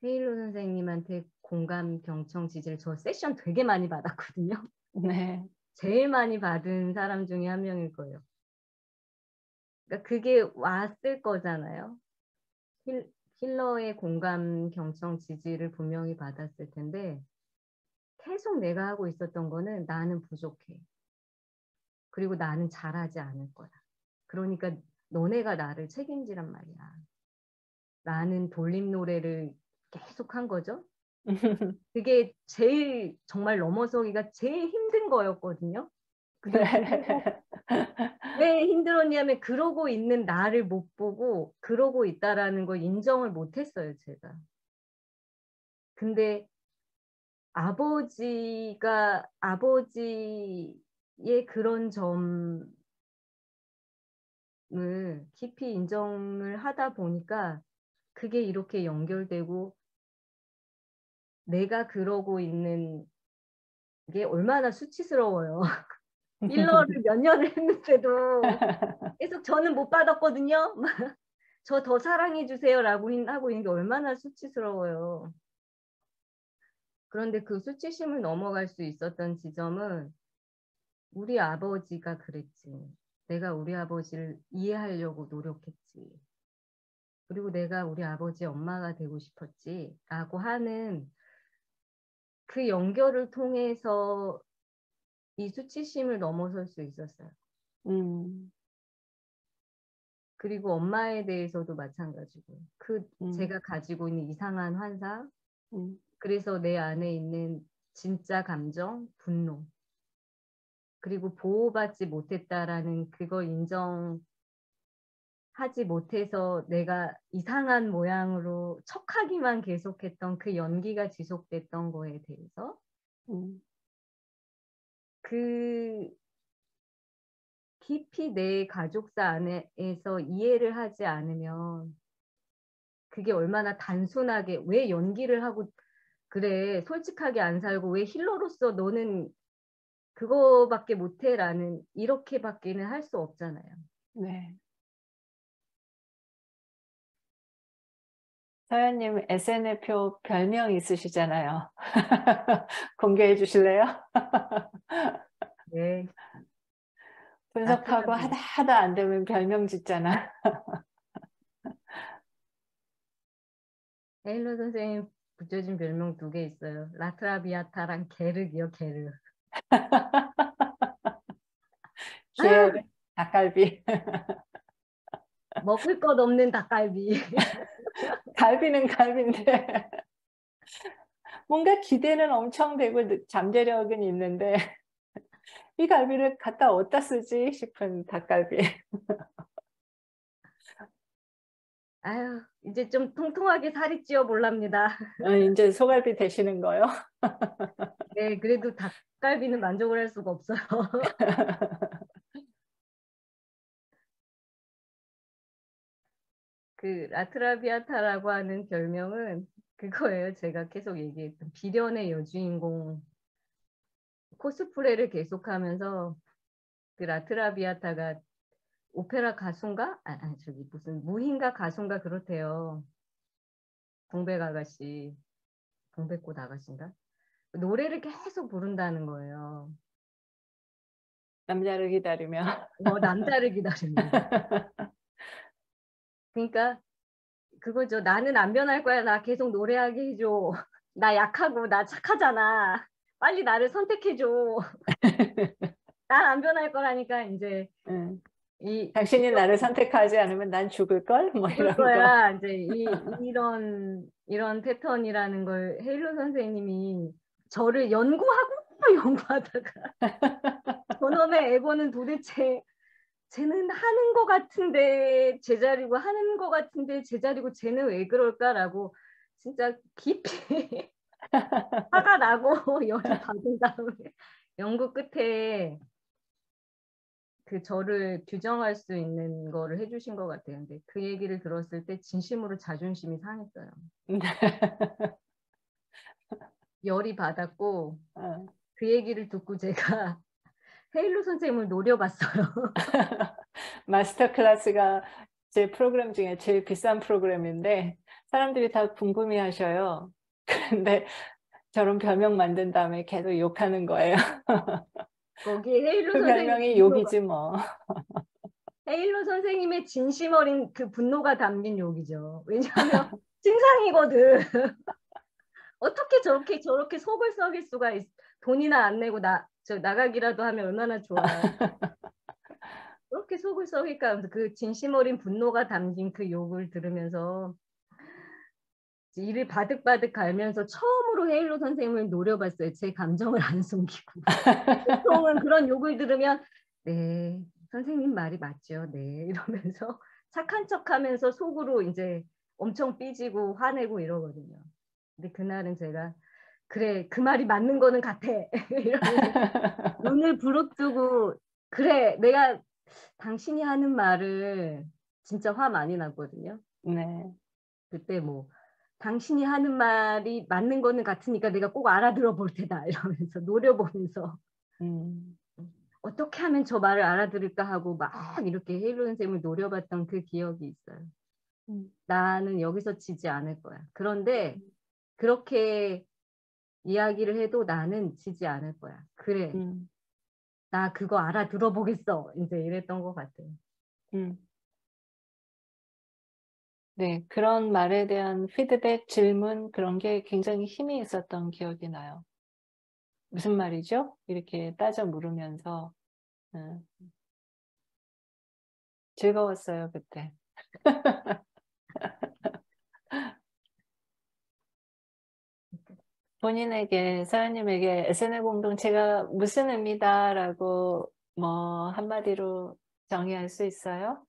헤일로 선생님한테 공감, 경청, 지지를 저 세션 되게 많이 받았거든요. 네. 제일 많이 받은 사람 중에 한 명일 거예요. 그러니까 그게 왔을 거잖아요. 힐러의 공감, 경청, 지지를 분명히 받았을 텐데 계속 내가 하고 있었던 거는 나는 부족해. 그리고 나는 잘하지 않을 거야. 그러니까 너네가 나를 책임지란 말이야. 라는 돌림 노래를 계속 한 거죠. 그게 제일 정말 넘어서기가 제일 힘든 거였거든요. 그리고 왜 힘들었냐면 그러고 있는 나를 못 보고 그러고 있다라는 걸 인정을 못 했어요, 제가. 근데 아버지의 그런 점을 깊이 인정을 하다 보니까 그게 이렇게 연결되고 내가 그러고 있는 게 얼마나 수치스러워요. 일러를 몇 년을 했는데도 계속 저는 못 받았거든요. 저 더 사랑해 주세요라고 하고 있는 게 얼마나 수치스러워요. 그런데 그 수치심을 넘어갈 수 있었던 지점은 우리 아버지가 그랬지. 내가 우리 아버지를 이해하려고 노력했지. 그리고 내가 우리 아버지 엄마가 되고 싶었지. 라고 하는 그 연결을 통해서 이 수치심을 넘어설 수 있었어요. 그리고 엄마에 대해서도 마찬가지고 제가 가지고 있는 이상한 환상 그래서 내 안에 있는 진짜 감정, 분노 그리고 보호받지 못했다라는 그걸 인정하지 못해서 내가 이상한 모양으로 척하기만 계속했던 그 연기가 지속됐던 거에 대해서 그 깊이 내 가족사 안에서 이해를 하지 않으면 그게 얼마나 단순하게 왜 연기를 하고 그래 솔직하게 안 살고 왜 힐러로서 너는 그거밖에 못해라는 이렇게밖에는 할 수 없잖아요. 네. 서연님 SNL표 별명 있으시잖아요. 공개해 주실래요? 네. 분석하고 하다 안 되면 별명 짓잖아. 헤일로 선생님 붙여준 별명 2개 있어요. 라트라비아타랑 게르기요, 게르. 게르, 닭갈비. 먹을 것 없는 닭갈비. 갈비는 갈비인데 뭔가 기대는 엄청 되고 잠재력은 있는데 이 갈비를 갖다 어디다 쓰지 싶은 닭갈비. 아유, 이제 좀 통통하게 살이 찌어 볼랍니다. 이제 소갈비 되시는 거요? 네, 그래도 닭갈비는 만족을 할 수가 없어요. 그 라트라비아타라고 하는 별명은 그거예요. 제가 계속 얘기했던 비련의 여주인공 코스프레를 계속하면서 그 라트라비아타가 오페라 가수인가? 아니 저기 무슨 무인가 가수인가 그렇대요. 동백 아가씨, 동백꽃 아가씨인가? 노래를 계속 부른다는 거예요. 남자를 기다리며. 남자를 기다립니다. 그러니까 그거죠. 나는 안 변할 거야. 나 계속 노래하게 해줘. 나 약하고 나 착하잖아. 빨리 나를 선택해줘. 난 안 변할 거라니까 이제 당신이 나를 선택하지 않으면 난 죽을걸? 뭐 죽을 이런 거. 거야. 이제 이런 패턴이라는 걸 헤일로 선생님이 저를 연구하고 연구하다가 저놈의 에고는 도대체 쟤는 하는 거 같은데 제자리고 하는 거 같은데 제자리고 쟤는 왜 그럴까라고 진짜 깊이 화가 나고 열이 받은 다음에 연구 끝에 그 저를 규정할 수 있는 거를 해주신 것 같아요. 근데 그 얘기를 들었을 때 진심으로 자존심이 상했어요. 열이 받았고 그 얘기를 듣고 제가 헤일로 선생님을 노려봤어요. 마스터 클래스가 제 프로그램 중에 제일 비싼 프로그램인데 사람들이 다 궁금해 하셔요. 그런데 저런 별명 만든 다음에 계속 욕하는 거예요. 거기에 헤일로 그 선생님 별명이 욕이지 뭐. 헤일로 선생님의 진심 어린 그 분노가 담긴 욕이죠. 왜냐하면 신상이거든. 어떻게 저렇게 속을 썩일 수가 있어. 돈이나 안 내고 나가기라도 하면 얼마나 좋아. 그렇게 속을 썩일까 하면서 그 진심 어린 분노가 담긴 그 욕을 들으면서 이를 바득바득 갈면서 처음으로 헤일로 선생님을 노려봤어요. 제 감정을 안 숨기고. 보통은 그런 욕을 들으면 네, 선생님 말이 맞죠. 네, 이러면서 착한 척하면서 속으로 이제 엄청 삐지고 화내고 이러거든요. 근데 그날은 제가 그래, 그 말이 맞는 거는 같아. 이러면서 눈을 부릅뜨고 그래, 내가 당신이 하는 말을 진짜 화 많이 났거든요. 네. 그때 뭐 당신이 하는 말이 맞는 거는 같으니까 내가 꼭 알아들어 볼 테다 이러면서 노려보면서 어떻게 하면 저 말을 알아들을까 하고 막 이렇게 헤일로 선생님을 노려봤던 그 기억이 있어요. 나는 여기서 지지 않을 거야. 그런데 그렇게 이야기를 해도 나는 지지 않을 거야. 그래, 나 그거 알아들어 보겠어. 이제 이랬던 것 같아요. 네, 그런 말에 대한 피드백, 질문 그런 게 굉장히 힘이 있었던 기억이 나요. 무슨 말이죠? 이렇게 따져 물으면서 즐거웠어요, 그때. 본인에게, 사연님에게 SNL 공동체가 무슨 의미다라고 뭐 한마디로 정의할 수 있어요?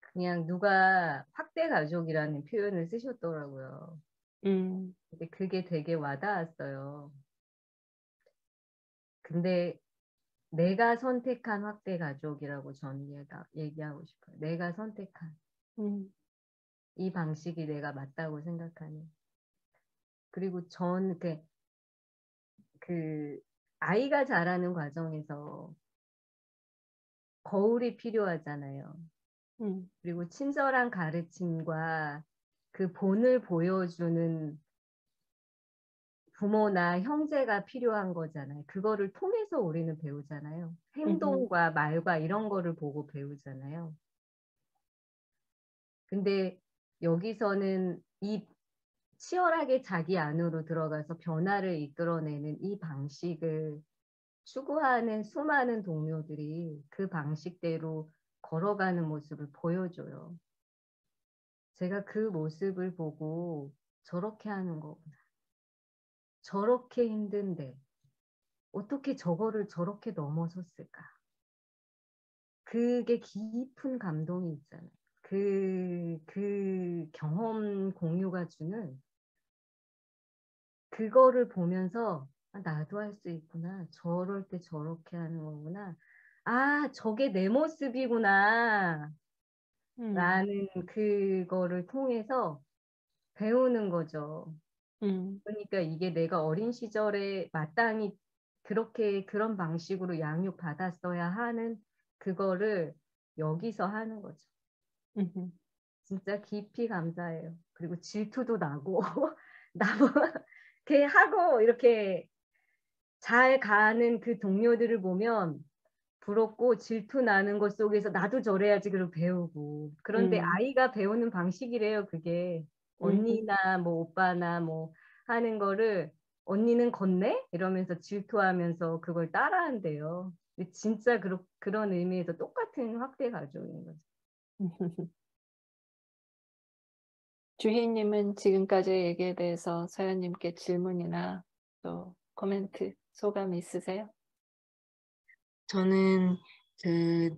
그냥 누가 확대 가족이라는 표현을 쓰셨더라고요. 음, 근데 그게 되게 와닿았어요. 근데 내가 선택한 확대 가족이라고 저는 얘기하고 싶어요. 내가 선택한 음, 이 방식이 내가 맞다고 생각하는. 그리고 전 그 아이가 자라는 과정에서 거울이 필요하잖아요. 음, 그리고 친절한 가르침과 그 본을 보여주는 부모나 형제가 필요한 거잖아요. 그거를 통해서 우리는 배우잖아요. 음, 행동과 말과 이런 거를 보고 배우잖아요. 근데 여기서는 이 치열하게 자기 안으로 들어가서 변화를 이끌어내는 이 방식을 추구하는 수많은 동료들이 그 방식대로 걸어가는 모습을 보여줘요. 제가 그 모습을 보고 저렇게 하는 거구나. 저렇게 힘든데 어떻게 저거를 저렇게 넘어섰을까? 그게 깊은 감동이 있잖아요. 그 경험 공유가 주는 그거를 보면서 아, 나도 할 수 있구나. 저럴 때 저렇게 하는 거구나. 아, 저게 내 모습이구나. 음, 라는 그거를 통해서 배우는 거죠. 음, 그러니까 이게 내가 어린 시절에 마땅히 그렇게 그런 방식으로 양육 받았어야 하는 그거를 여기서 하는 거죠. 음, 진짜 깊이 감사해요. 그리고 질투도 나고 나무 이렇게 하고 이렇게 잘 가는 그 동료들을 보면 부럽고 질투 나는 것 속에서 나도 저래야지 그러고 배우고 그런데 음, 아이가 배우는 방식이래요. 그게 음, 언니나 뭐 오빠나 뭐 하는 거를 언니는 걷네 이러면서 질투하면서 그걸 따라한대요. 근데 진짜 그런 의미에서 똑같은 확대 가족인 거죠. 주희님은 지금까지 얘기에 대해서 서연님께 질문이나 또 코멘트, 소감 있으세요? 저는 그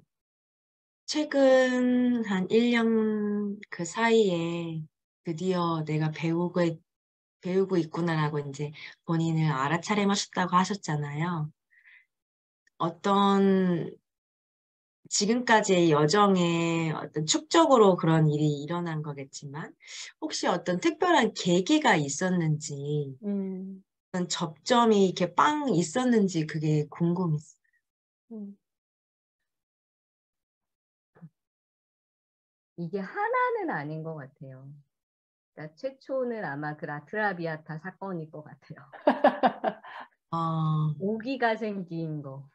최근 한 1년 그 사이에 드디어 내가 배우고 있구나라고 이제 본인을 알아차림하셨다고 하셨잖아요. 어떤 지금까지의 여정에 어떤 축적으로 그런 일이 일어난 거겠지만 혹시 어떤 특별한 계기가 있었는지 음, 어떤 접점이 이렇게 빵 있었는지 그게 궁금했어요. 음, 이게 하나는 아닌 것 같아요. 그러니까 최초는 아마 그 라트라비아타 사건일 것 같아요. 아, 오기가 생긴 거.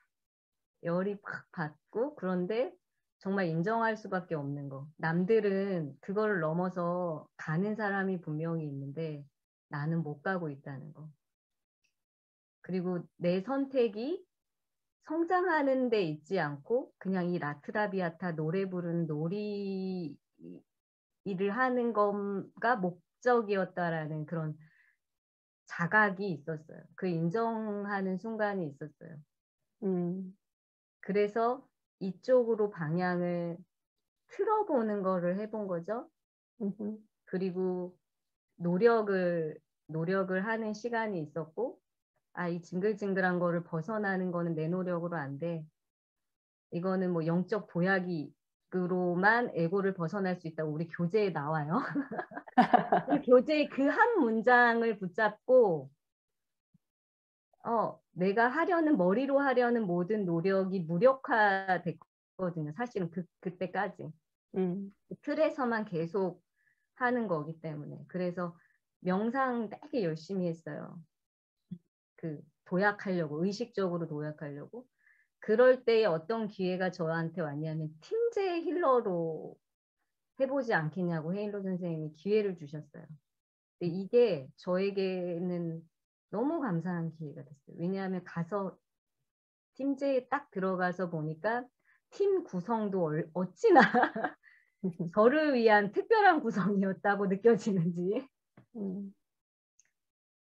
열이 팍 받고 그런데 정말 인정할 수밖에 없는 거. 남들은 그거를 넘어서 가는 사람이 분명히 있는데 나는 못 가고 있다는 거. 그리고 내 선택이 성장하는 데 있지 않고 그냥 이 라트라비아타 노래 부르는 놀이 일을 하는 거가 목적이었다라는 그런 자각이 있었어요. 그 인정하는 순간이 있었어요. 그래서 이쪽으로 방향을 틀어보는 거를 해본 거죠. 그리고 노력을 하는 시간이 있었고, 아, 이 징글징글한 거를 벗어나는 거는 내 노력으로 안 돼. 이거는 뭐 영적 도약으로만 에고를 벗어날 수 있다고 우리 교재에 나와요. 그 교재의 그 한 문장을 붙잡고 내가 머리로 하려는 모든 노력이 무력화됐거든요. 사실은 그때까지. 그 틀에서만 계속 하는 거기 때문에. 그래서 명상 되게 열심히 했어요. 도약하려고, 의식적으로 도약하려고. 그럴 때에 어떤 기회가 저한테 왔냐면 팀제 힐러로 해보지 않겠냐고 헤일로 선생님이 기회를 주셨어요. 근데 이게 저에게는 너무 감사한 기회가 됐어요. 왜냐하면 가서 팀제에 딱 들어가서 보니까 팀 구성도 어찌나 저를 위한 특별한 구성이었다고 느껴지는지.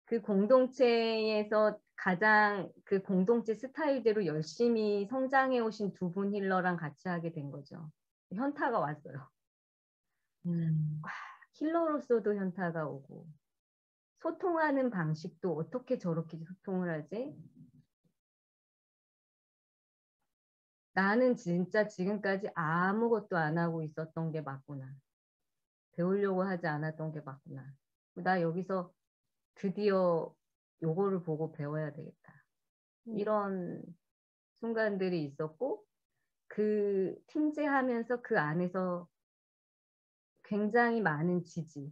그 공동체에서 가장 그 공동체 스타일대로 열심히 성장해 오신 두 분 힐러랑 같이 하게 된 거죠. 현타가 왔어요. 힐러로서도 현타가 오고 소통하는 방식도 어떻게 저렇게 소통을 하지? 나는 진짜 지금까지 아무것도 안 하고 있었던 게 맞구나. 배우려고 하지 않았던 게 맞구나. 나 여기서 드디어 요거를 보고 배워야 되겠다. 이런 순간들이 있었고 그 팀제하면서 그 안에서 굉장히 많은 지지를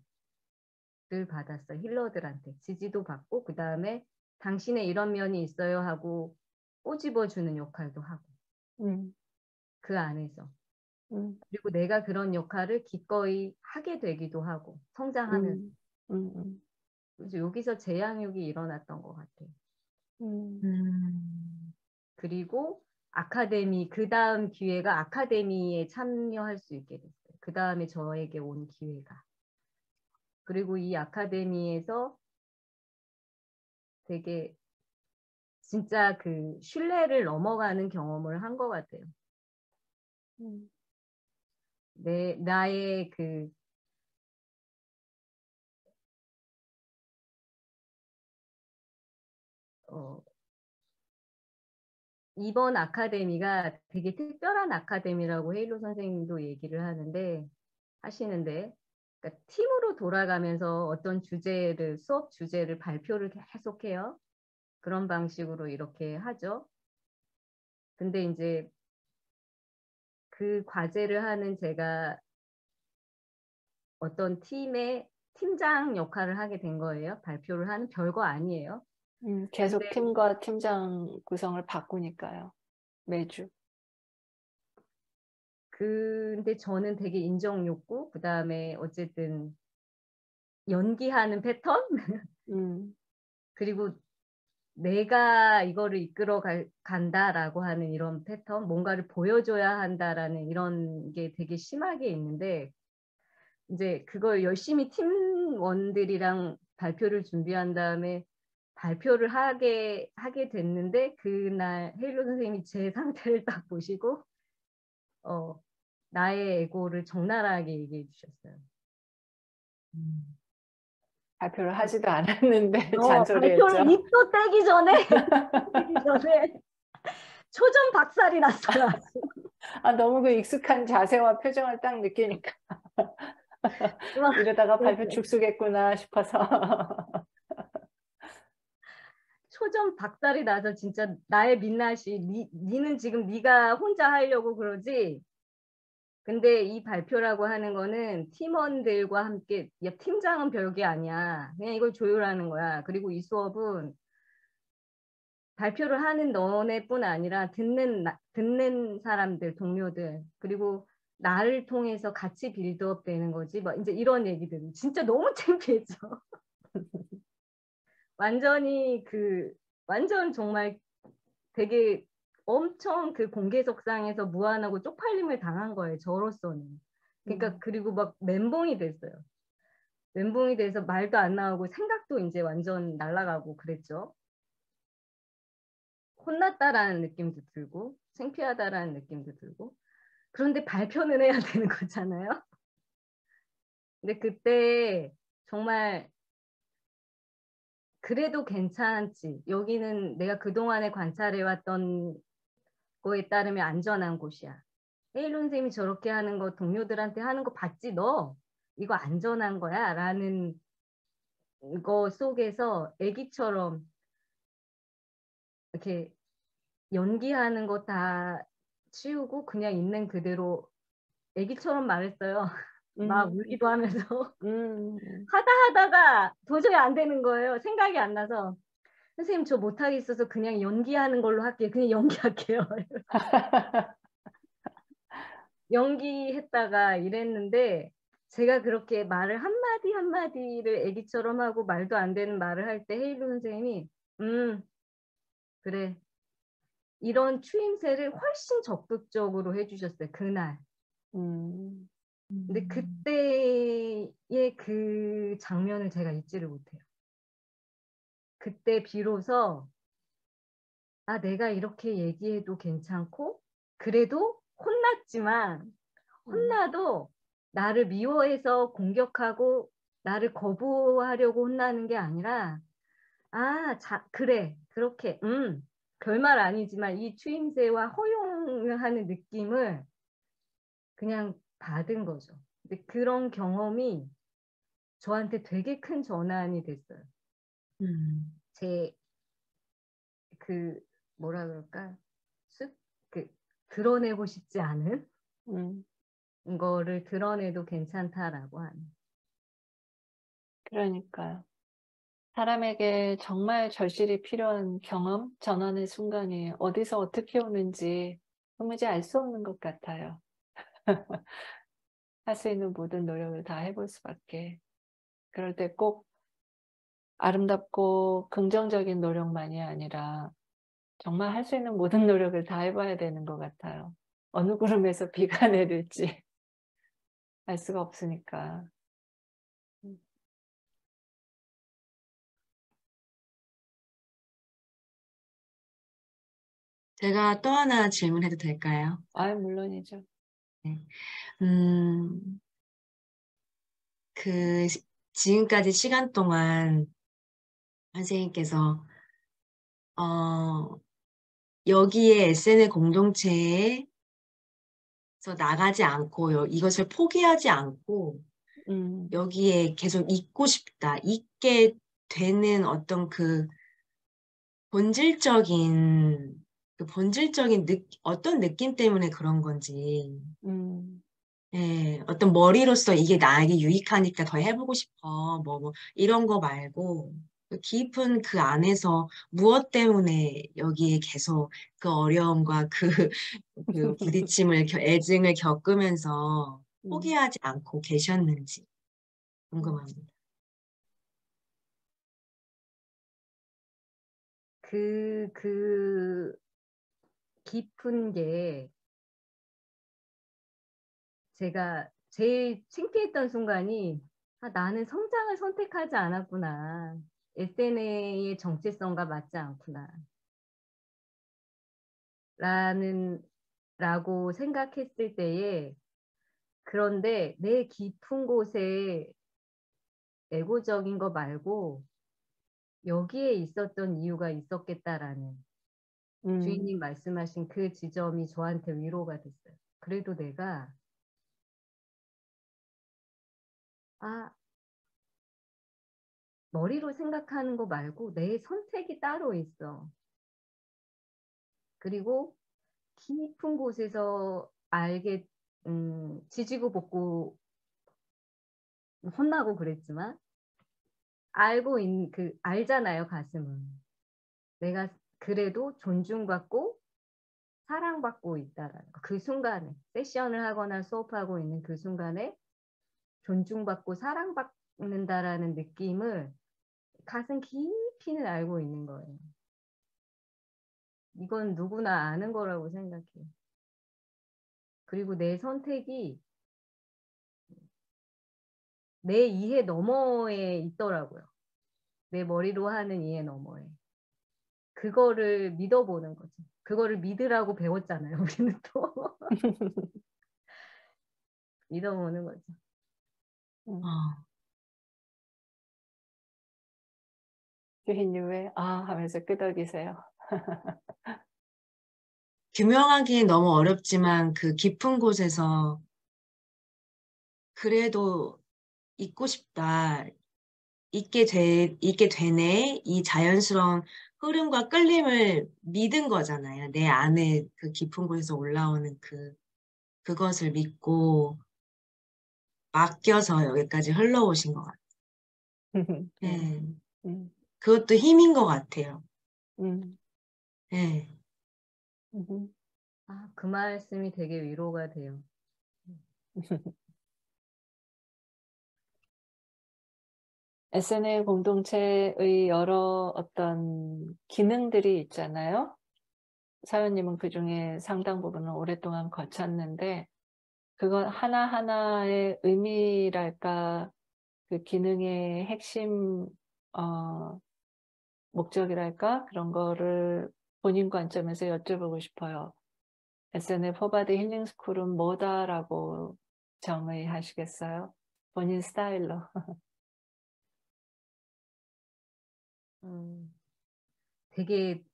받았어요. 힐러들한테 지지도 받고 그 다음에 당신의 이런 면이 있어요 하고 꼬집어주는 역할도 하고 그 안에서 그리고 내가 그런 역할을 기꺼이 하게 되기도 하고 성장하면서 그래서 여기서 재앙육이 일어났던 것 같아요. 그리고 아카데미 그 다음 기회가 아카데미에 참여할 수 있게 됐어요. 그 다음에 저에게 온 기회가. 그리고 이 아카데미에서 되게 진짜 그 신뢰를 넘어가는 경험을 한 것 같아요. 나의 그 이번 아카데미가 되게 특별한 아카데미라고 헤일로 선생님도 얘기를 하시는데 그러니까 팀으로 돌아가면서 어떤 수업 주제를 발표를 계속해요. 그런 방식으로 이렇게 하죠. 근데 이제 그 과제를 하는 제가 어떤 팀의 팀장 역할을 하게 된 거예요. 발표를 하는 별거 아니에요. 계속 근데, 팀과 팀장 구성을 바꾸니까요. 매주. 근데 저는 되게 인정 욕구, 그 다음에 어쨌든 연기하는 패턴? 그리고 내가 이거를 이끌어 간다라고 하는 이런 패턴, 뭔가를 보여줘야 한다라는 이런 게 되게 심하게 있는데 이제 그걸 열심히 팀원들이랑 발표를 준비한 다음에 발표를 하게 됐는데 그날 헤일로 선생님이 제 상태를 딱 보시고 나의 에고를 적나라하게 얘기해 주셨어요. 발표를 하지도 않았는데 발표를 잔소리했죠. 입도 떼기 전에 초전 박살이 났어요. 너무 그 익숙한 자세와 표정을 딱 느끼니까 이러다가 발표 죽쓰겠구나 싶어서 초전 박살이 나서 진짜 나의 민낯이 니는 지금 네가 혼자 하려고 그러지. 근데 이 발표라고 하는 거는 팀원들과 함께 팀장은 별게 아니야. 그냥 이걸 조율하는 거야. 그리고 이 수업은 발표를 하는 너네뿐 아니라 듣는 사람들, 동료들, 그리고 나를 통해서 같이 빌드업 되는 거지. 뭐 이제 이런 얘기들 진짜 너무 창피했죠. 완전 정말 되게 엄청 그 공개석상에서 무안하고 쪽팔림을 당한 거예요. 저로서는. 그러니까 그리고 막 멘붕이 됐어요. 멘붕이 돼서 말도 안 나오고 생각도 이제 완전 날아가고 그랬죠. 혼났다라는 느낌도 들고 창피하다라는 느낌도 들고. 그런데 발표는 해야 되는 거잖아요. 근데 그때 정말 그래도 괜찮지. 여기는 내가 그동안에 관찰해왔던 거에 따르면 안전한 곳이야. 헤일론 선생님이 저렇게 하는 거 동료들한테 하는 거 봤지 너? 이거 안전한 거야? 라는 거 속에서 애기처럼 이렇게 연기하는 거 다 치우고 그냥 있는 그대로 애기처럼 말했어요. 막 울기도 하면서 하다가 도저히 안 되는 거예요. 생각이 안 나서 선생님 저 못하겠어서 그냥 연기하는 걸로 할게요. 그냥 연기할게요. 연기했다가 이랬는데 제가 그렇게 말을 한마디 한마디를 애기처럼 하고 말도 안 되는 말을 할 때 헤일로 선생님이 그래 이런 추임새를 훨씬 적극적으로 해주셨어요. 그날. 근데 그때의 그 장면을 제가 잊지를 못해요. 그때 비로소 아 내가 이렇게 얘기해도 괜찮고 그래도 혼났지만 혼나도 나를 미워해서 공격하고 나를 거부하려고 혼나는 게 아니라 아, 그래 그렇게 별말 아니지만 이 추임새와 허용하는 느낌을 그냥 받은 거죠. 근데 그런 경험이 저한테 되게 큰 전환이 됐어요. 제 그 뭐라 그럴까 그 드러내고 싶지 않은 거를 드러내도 괜찮다라고 하는. 그러니까요. 사람에게 정말 절실히 필요한 경험, 전환의 순간이 어디서 어떻게 오는지 도무지 알 수 없는 것 같아요. 할 수 있는 모든 노력을 다 해볼 수밖에. 그럴 때 꼭 아름답고 긍정적인 노력만이 아니라 정말 할 수 있는 모든 노력을 다 해봐야 되는 것 같아요. 어느 구름에서 비가 내릴지 알 수가 없으니까. 제가 또 하나 질문해도 될까요? 물론이죠. 네. 지금까지 시간 동안 선생님께서 여기에 SNL 공동체에서 나가지 않고 이것을 포기하지 않고 여기에 계속 있고 싶다. 있게 되는 어떤 그 본질적인 어떤 느낌 때문에 그런 건지. 예, 어떤 머리로서 이게 나에게 유익하니까 더 해보고 싶어. 이런 거 말고, 깊은 그 안에서 무엇 때문에 여기에 계속 그 어려움과 그 부딪힘을, 애증을 겪으면서 포기하지 않고 계셨는지 궁금합니다. 그 깊은 게 제가 제일 창피했던 순간이 나는 성장을 선택하지 않았구나. SNA의 정체성과 맞지 않구나. 라고 생각했을 때에 그런데 내 깊은 곳에 에고적인 거 말고 여기에 있었던 이유가 있었겠다라는 주인님 말씀하신 그 지점이 저한테 위로가 됐어요. 그래도 내가 머리로 생각하는 거 말고 내 선택이 따로 있어. 그리고 깊은 곳에서 지지고 볶고 혼나고 그랬지만 알잖아요, 가슴은. 내가 그래도 존중받고 사랑받고 있다라는 거. 그 순간에 세션을 하거나 수업하고 있는 그 순간에 존중받고 사랑받는다라는 느낌을 가슴 깊이는 알고 있는 거예요. 이건 누구나 아는 거라고 생각해요. 그리고 내 선택이 내 이해 너머에 있더라고요. 내 머리로 하는 이해 너머에. 그거를 믿어보는 거죠. 그거를 믿으라고 배웠잖아요. 우리는 또 믿어보는 거죠. 어, 주희님 왜 하면서 끄덕이세요. 규명하기 너무 어렵지만 그 깊은 곳에서 그래도 있고 싶다. 있게 되네. 이 자연스러운 흐름과 끌림을 믿은 거잖아요. 내 안에 그 깊은 곳에서 올라오는 그것을 믿고 맡겨서 여기까지 흘러오신 것 같아요. 네. 음, 그것도 힘인 것 같아요. 음, 네. 그 말씀이 되게 위로가 돼요. SNL 공동체의 여러 어떤 기능들이 있잖아요. 사연님은 그중에 상당 부분을 오랫동안 거쳤는데 그것 하나하나의 의미랄까 그 기능의 핵심 목적이랄까 그런 거를 본인 관점에서 여쭤보고 싶어요. SNL 포바드 힐링 스쿨은 뭐다라고 정의하시겠어요? 본인 스타일로. 되게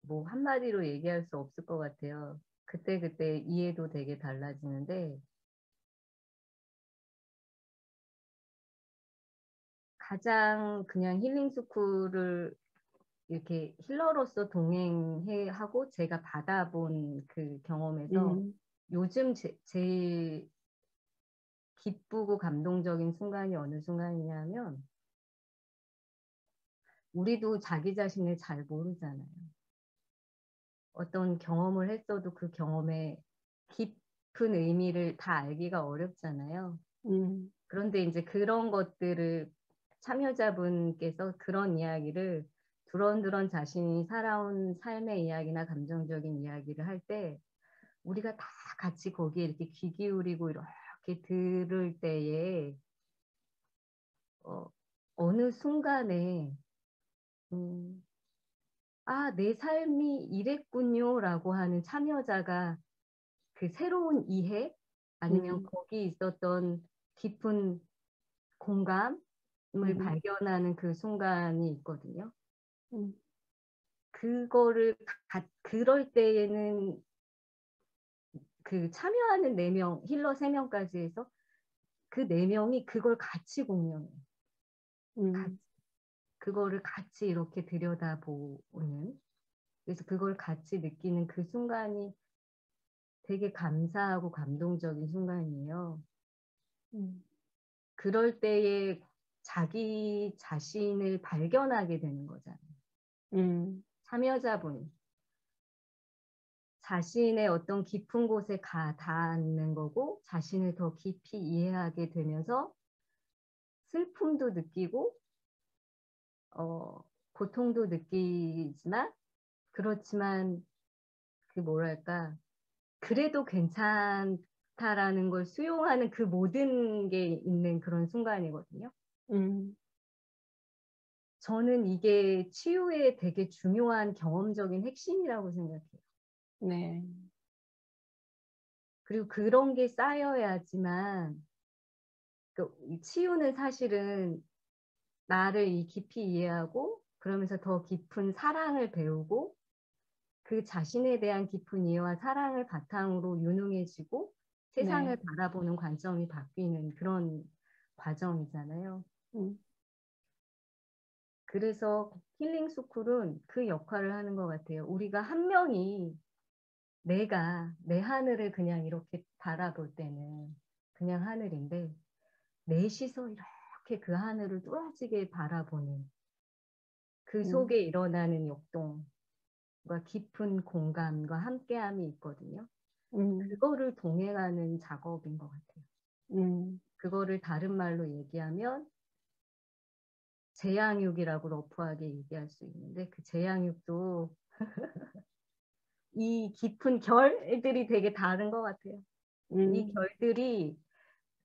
뭐 한마디로 얘기할 수 없을 것 같아요. 그때그때 이해도 되게 달라지는데 가장 그냥 힐링 스쿨을 이렇게 힐러로서 동행하고 제가 받아본 그 경험에서 요즘 제일 기쁘고 감동적인 순간이 어느 순간이냐면 우리도 자기 자신을 잘 모르잖아요. 어떤 경험을 했어도 그 경험의 깊은 의미를 다 알기가 어렵잖아요. 그런데 이제 그런 것들을 참여자분께서 그런 이야기를 두런두런 자신이 살아온 삶의 이야기나 감정적인 이야기를 할 때 우리가 다 같이 거기에 이렇게 귀 기울이고 이렇게 들을 때에 어느 순간에 내 삶이 이랬군요 라고 하는 참여자가 그 새로운 이해 아니면 거기 있었던 깊은 공감을 발견하는 그 순간이 있거든요. 그럴 때에는 그 참여하는 4명, 힐러 3명까지 해서 그 4명이 그걸 같이 공유해요. 그거를 같이 이렇게 들여다보는, 그래서 그걸 같이 느끼는 그 순간이 되게 감사하고 감동적인 순간이에요. 그럴 때에 자기 자신을 발견하게 되는 거잖아요. 참여자분이 자신의 어떤 깊은 곳에 닿는 거고 자신을 더 깊이 이해하게 되면서 슬픔도 느끼고 고통도 느끼지만 그렇지만 그 뭐랄까 그래도 괜찮다라는 걸 수용하는 그 모든 게 있는 그런 순간이거든요. 저는 이게 치유의 되게 중요한 경험적인 핵심이라고 생각해요. 네. 그리고 그런 게 쌓여야지만 치유는 사실은 나를 깊이 이해하고 그러면서 더 깊은 사랑을 배우고 그 자신에 대한 깊은 이해와 사랑을 바탕으로 유능해지고 세상을 네. 바라보는 관점이 바뀌는 그런 과정이잖아요. 그래서 힐링 스쿨은 그 역할을 하는 것 같아요. 우리가 한 명이 내가 내 하늘을 그냥 이렇게 바라볼 때는 그냥 하늘인데 넷이서 이렇게 그 하늘을 뚫어지게 바라보는 그 속에 일어나는 역동과 깊은 공감과 함께함이 있거든요. 그거를 동행하는 작업인 것 같아요. 그거를 다른 말로 얘기하면 재양육이라고 러프하게 얘기할 수 있는데 그 재양육도 이 깊은 결들이 되게 다른 것 같아요. 이 결들이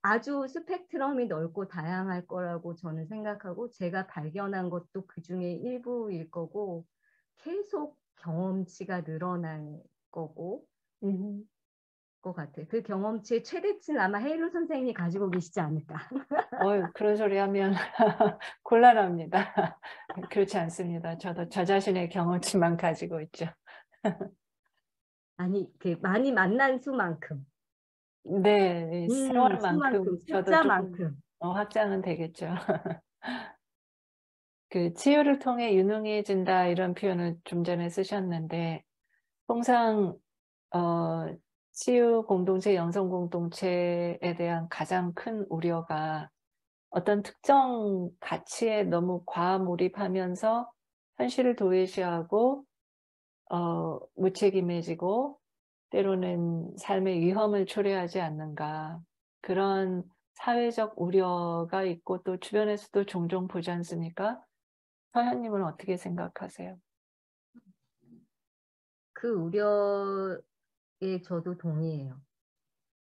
아주 스펙트럼이 넓고 다양할 거라고 저는 생각하고 제가 발견한 것도 그 중에 일부일 거고 계속 경험치가 늘어날 거고 것 같아요. 그 경험치의 최대치는 아마 헤일로 선생님이 가지고 계시지 않을까. 그런 소리 하면 곤란합니다. 그렇지 않습니다. 저도 저 자신의 경험치만 가지고 있죠. 아니, 그 많이 만난 수만큼. 네, 세월만큼 수만큼, 저도 조금 숫자만큼. 확장은 되겠죠. 그 치유를 통해 유능해진다 이런 표현을 좀 전에 쓰셨는데 통상 치유 공동체, 영성 공동체에 대한 가장 큰 우려가 어떤 특정 가치에 너무 과몰입하면서 현실을 도외시하고 무책임해지고 때로는 삶의 위험을 초래하지 않는가. 그런 사회적 우려가 있고 또 주변에서도 종종 보지 않습니까? 서현님은 어떻게 생각하세요? 그 우려에 저도 동의해요.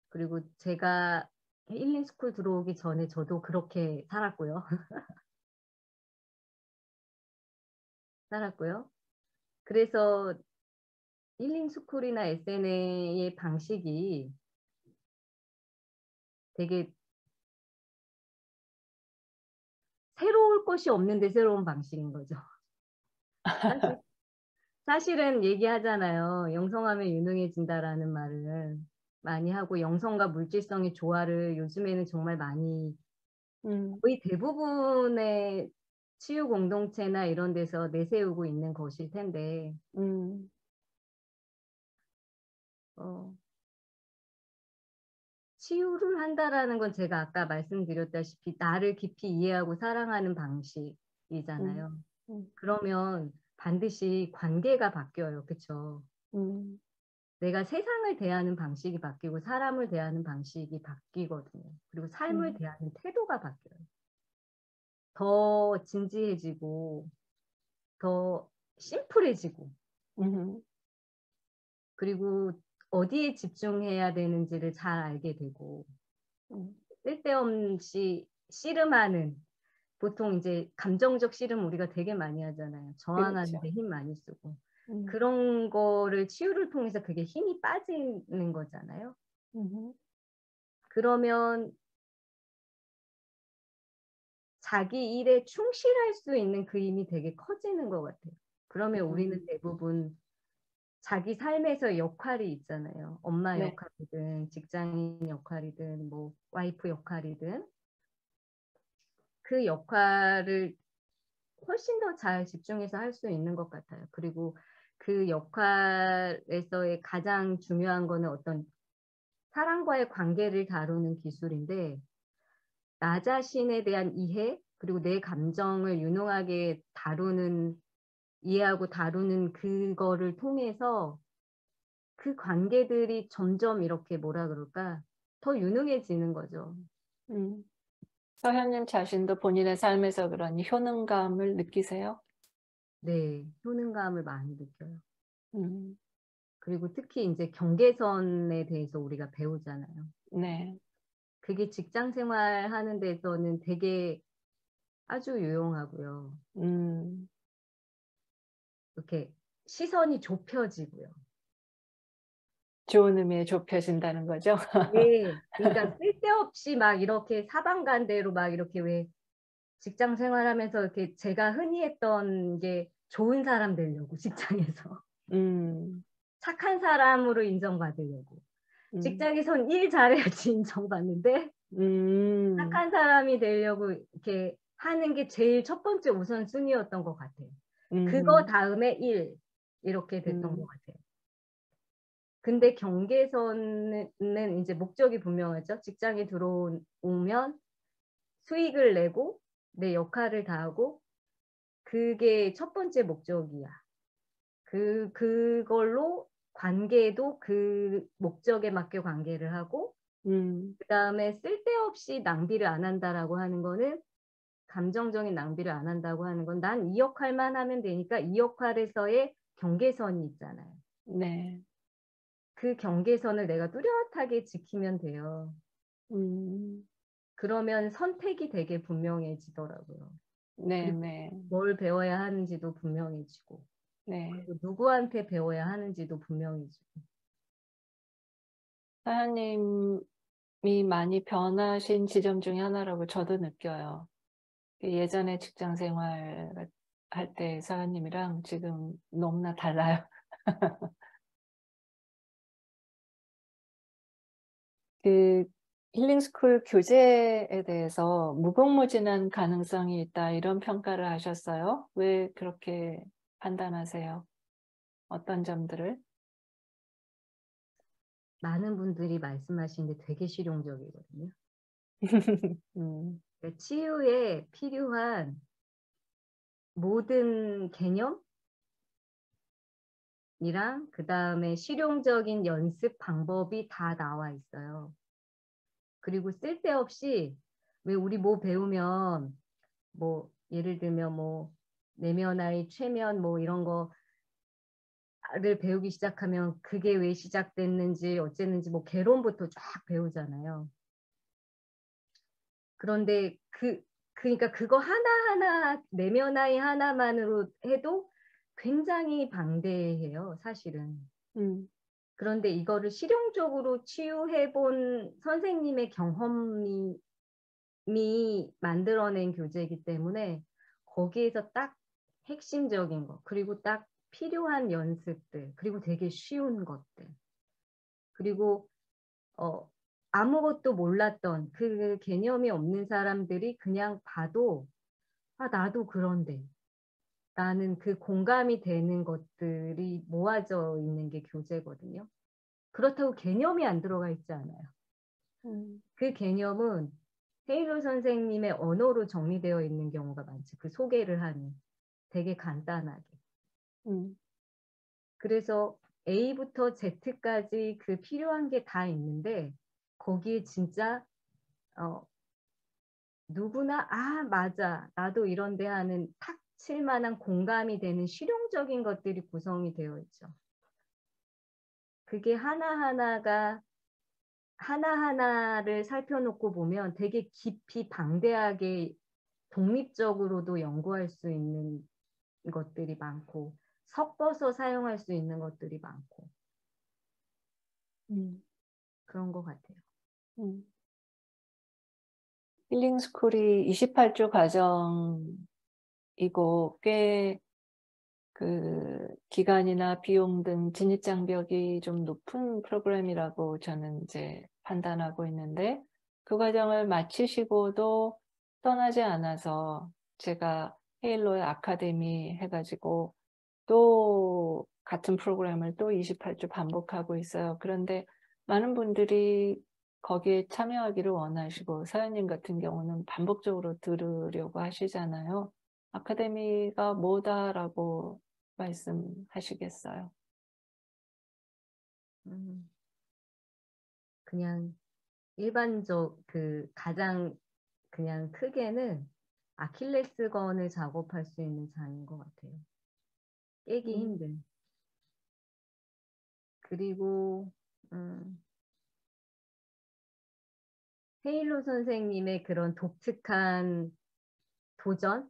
그리고 제가 힐링 스쿨 들어오기 전에 저도 그렇게 살았고요. 그래서 힐링 스쿨이나 SNA의 방식이 되게 새로울 것이 없는데 새로운 방식인 거죠. 사실은 얘기하잖아요. 영성하면 유능해진다라는 말을 많이 하고 영성과 물질성의 조화를 요즘에는 정말 많이 거의 대부분의 치유 공동체나 이런 데서 내세우고 있는 것일 텐데 치유를 한다라는 건 제가 아까 말씀드렸다시피 나를 깊이 이해하고 사랑하는 방식이잖아요. 그러면 반드시 관계가 바뀌어요. 그렇죠? 내가 세상을 대하는 방식이 바뀌고 사람을 대하는 방식이 바뀌거든요. 그리고 삶을 대하는 태도가 바뀌어요. 더 진지해지고 더 심플해지고 그리고 어디에 집중해야 되는지를 잘 알게 되고 쓸데없이 씨름하는 보통 이제 감정적 씨름 우리가 되게 많이 하잖아요. 저항하는 그렇죠. 데 힘 많이 쓰고 그런 거를 치유를 통해서 그게 힘이 빠지는 거잖아요. 그러면 자기 일에 충실할 수 있는 그 힘이 되게 커지는 것 같아요. 그러면 우리는 대부분 자기 삶에서 역할이 있잖아요. 엄마 네. 역할이든 직장인 역할이든 뭐 와이프 역할이든 그 역할을 훨씬 더 잘 집중해서 할 수 있는 것 같아요. 그리고 그 역할에서의 가장 중요한 거는 어떤 사람과의 관계를 다루는 기술인데 나 자신에 대한 이해 그리고 내 감정을 유능하게 이해하고 다루는 그거를 통해서 그 관계들이 점점 이렇게 뭐라 그럴까 더 유능해지는 거죠. 서현님 자신도 본인의 삶에서 그런 효능감을 느끼세요? 네, 효능감을 많이 느껴요. 음, 그리고 특히 이제 경계선에 대해서 우리가 배우잖아요. 네. 그게 직장 생활 하는 데서는 되게 아주 유용하고요. 이렇게 시선이 좁혀지고요. 좋은 의미에 좁혀진다는 거죠? 네, 그러니까 쓸데없이 막 이렇게 사방간대로 막 이렇게 왜 직장 생활하면서 이렇게 제가 흔히 했던 게 좋은 사람 되려고 직장에서 착한 사람으로 인정받으려고 직장에선 일 잘해야지 인정받는데 착한 사람이 되려고 이렇게 하는 게 제일 첫 번째 우선순위였던 것 같아요. 그거 다음에 일 이렇게 됐던 것 같아요. 근데 경계선은 이제 목적이 분명하죠. 직장에 들어오면 수익을 내고 내 역할을 다하고 그게 첫 번째 목적이야. 그걸로 관계도 그 목적에 맞게 관계를 하고 그다음에 쓸데없이 낭비를 안 한다라고 하는 거는 감정적인 낭비를 안 한다고 하는 건 난 이 역할만 하면 되니까 이 역할에서의 경계선이 있잖아요. 네. 그 경계선을 내가 뚜렷하게 지키면 돼요. 그러면 선택이 되게 분명해지더라고요. 네, 그리고 네, 뭘 배워야 하는지도 분명해지고, 네. 그리고 누구한테 배워야 하는지도 분명해지고. 사장님이 많이 변하신 지점 중에 하나라고 저도 느껴요. 예전에 직장 생활 할 때 사장님이랑 지금 너무나 달라요. 그 힐링스쿨 교재에 대해서 무궁무진한 가능성이 있다 이런 평가를 하셨어요. 왜 그렇게 판단하세요? 어떤 점들을? 많은 분들이 말씀하시는데 되게 실용적이거든요. 음, 그러니까 치유에 필요한 모든 개념이랑 그 다음에 실용적인 연습 방법이 다 나와 있어요. 그리고 쓸데없이 왜 우리 뭐 배우면 뭐 예를 들면 뭐 내면의 최면 뭐 이런 거를 배우기 시작하면 그게 왜 시작됐는지 어쨌는지 뭐 개론부터 쫙 배우잖아요. 그런데 그러니까 그거 하나하나 내면의 하나만으로 해도 굉장히 방대해요, 사실은. 음, 그런데 이거를 실용적으로 치유해 본 선생님의 경험이 만들어낸 교재이기 때문에 거기에서 딱 핵심적인 거, 그리고 딱 필요한 연습들, 그리고 되게 쉬운 것들, 그리고 아무것도 몰랐던 그 개념이 없는 사람들이 그냥 봐도 아, 나도 그런데 나는 그 공감이 되는 것들이 모아져 있는 게 교재거든요. 그렇다고 개념이 안 들어가 있지 않아요. 음, 그 개념은 헤일로 선생님의 언어로 정리되어 있는 경우가 많죠. 그 소개를 하는 되게 간단하게. 음, 그래서 A부터 Z까지 그 필요한 게 다 있는데 거기에 진짜 누구나 아 맞아 나도 이런데 하는 탁 칠만한 공감이 되는 실용적인 것들이 구성이 되어 있죠. 그게 하나하나를 살펴놓고 보면 되게 깊이 방대하게 독립적으로도 연구할 수 있는 것들이 많고 섞어서 사용할 수 있는 것들이 많고 음, 그런 것 같아요. 음. 힐링스쿨이 28주 과정이고 꽤 그 기간이나 비용 등 진입 장벽이 좀 높은 프로그램이라고 저는 이제 판단하고 있는데 그 과정을 마치시고도 떠나지 않아서 제가 헤일로의 아카데미 해 가지고 또 같은 프로그램을 또 28주 반복하고 있어요. 그런데 많은 분들이 거기에 참여하기를 원하시고 사장님 같은 경우는 반복적으로 들으려고 하시잖아요. "아카데미가 뭐다."라고 말씀하시겠어요? 그냥 가장 그냥 크게는 아킬레스건을 작업할 수 있는 장인 것 같아요. 깨기 음. 힘든. 그리고 헤일로 선생님의 그런 독특한 도전을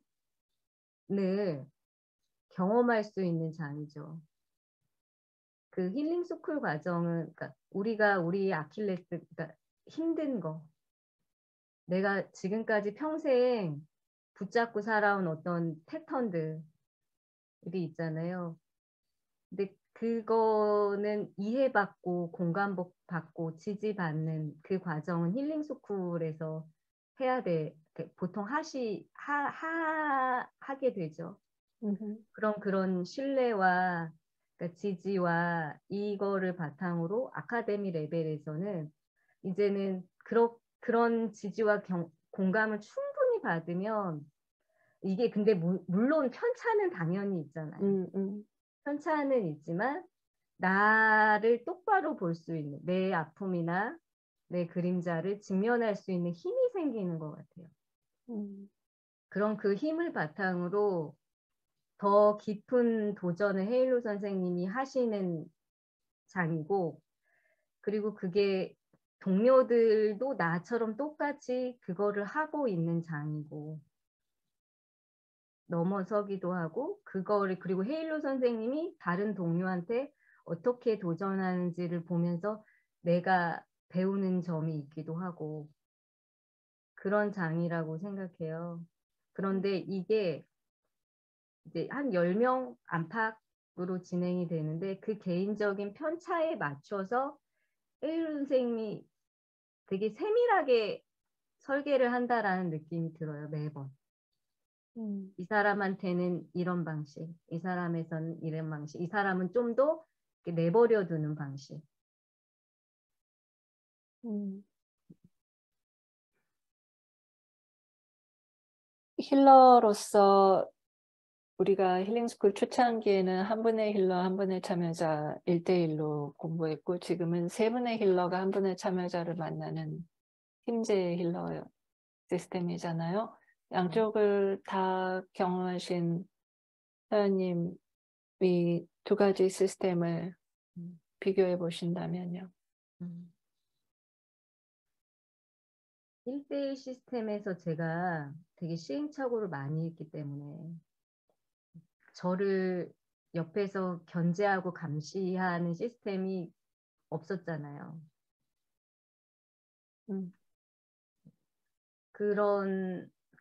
경험할 수 있는 장이죠. 그 힐링 스쿨 과정은 그러니까 우리 아킬레스 그러니까 힘든 거 내가 지금까지 평생 붙잡고 살아온 어떤 패턴들이 있잖아요. 근데 그거는 이해받고 공감받고 지지받는 그 과정은 힐링 스쿨에서 해야 돼. 보통 하게 되죠. 음음. 그런 신뢰와 그러니까 지지와 이거를 바탕으로 아카데미 레벨에서는 이제는 그런 지지와 공감을 충분히 받으면 이게 근데 물론 편차는 당연히 있잖아요. 편차는 있지만 나를 똑바로 볼 수 있는 내 아픔이나 내 그림자를 직면할 수 있는 힘이 생기는 것 같아요. 음. 그런 그 힘을 바탕으로 더 깊은 도전을 헤일로 선생님이 하시는 장이고, 그리고 그게 동료들도 나처럼 똑같이 그거를 하고 있는 장이고, 넘어서기도 하고, 그거를, 그리고 헤일로 선생님이 다른 동료한테 어떻게 도전하는지를 보면서 내가 배우는 점이 있기도 하고, 그런 장이라고 생각해요. 그런데 이게 이제 한 10명 안팎으로 진행이 되는데, 그 개인적인 편차에 맞춰서 헤일로 선생님이 되게 세밀하게 설계를 한다라는 느낌이 들어요, 매번. 이 사람한테는 이런 방식, 이 사람에서는 이런 방식, 이 사람은 좀 더 내버려 두는 방식. 힐러로서 우리가 힐링스쿨 초창기에는 한 분의 힐러, 한 분의 참여자 1대1로 공부했고, 지금은 세 분의 힐러가 한 분의 참여자를 만나는 팀제 힐러 시스템이잖아요. 양쪽을 다 경험하신 사연님이 두 가지 시스템을 비교해 보신다면요. 1대1 시스템에서 제가 되게 시행착오를 많이 했기 때문에 저를 옆에서 견제하고 감시하는 시스템이 없었잖아요.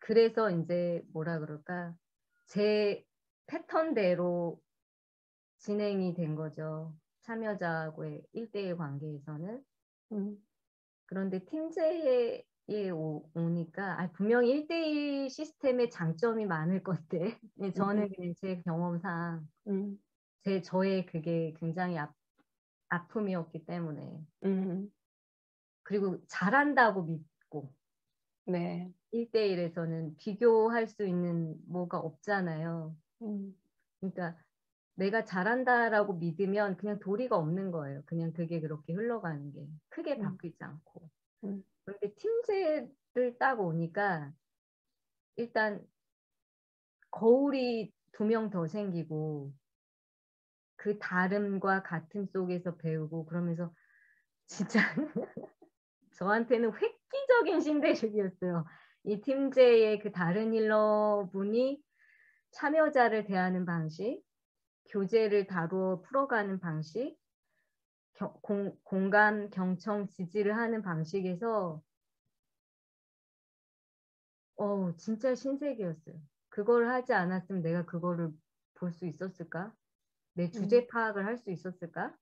그래서 이제 뭐라 그럴까, 제 패턴대로 진행이 된 거죠. 참여자하고의 1대1 관계에서는. 그런데 팀제에 오니까 분명히 1대1 시스템의 장점이 많을 건데 저는 그냥 제 경험상 저의 그게 굉장히 아픔이었기 때문에, 그리고 잘한다고 믿고, 네. 1대1에서는 비교할 수 있는 뭐가 없잖아요. 그러니까 내가 잘한다라고 믿으면 그냥 도리가 없는 거예요. 그냥 그게 그렇게 흘러가는 게 크게 바뀌지 않고. 그런데 팀제를 딱 오니까 일단 거울이 2명 더 생기고, 그 다름과 같음 속에서 배우고, 그러면서 진짜 저한테는 획기적인 신대륙이었어요. 이 팀제의 그 다른 힐러분이 참여자를 대하는 방식, 교재를 다루어 풀어가는 방식, 공감, 경청, 지지를 하는 방식에서 진짜 신세계였어요. 그걸 하지 않았으면 내가 그거를 볼 수 있었을까? 내 주제 파악을 할 수 있었을까?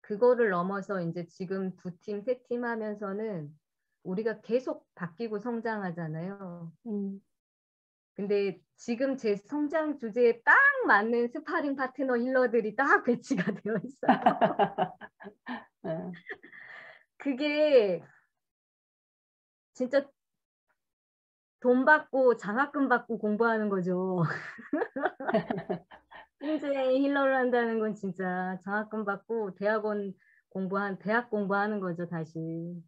그거를 넘어서 이제 지금 2팀, 3팀 하면서는 우리가 계속 바뀌고 성장하잖아요. 근데 지금 제 성장 주제에 딱 맞는 스파링 파트너 힐러들이 딱 배치가 되어 있어요. 그게 진짜 돈 받고 장학금 받고 공부하는 거죠. 팀제 힐러를 한다는 건 진짜 장학금 받고 대학 공부하는 거죠, 다시.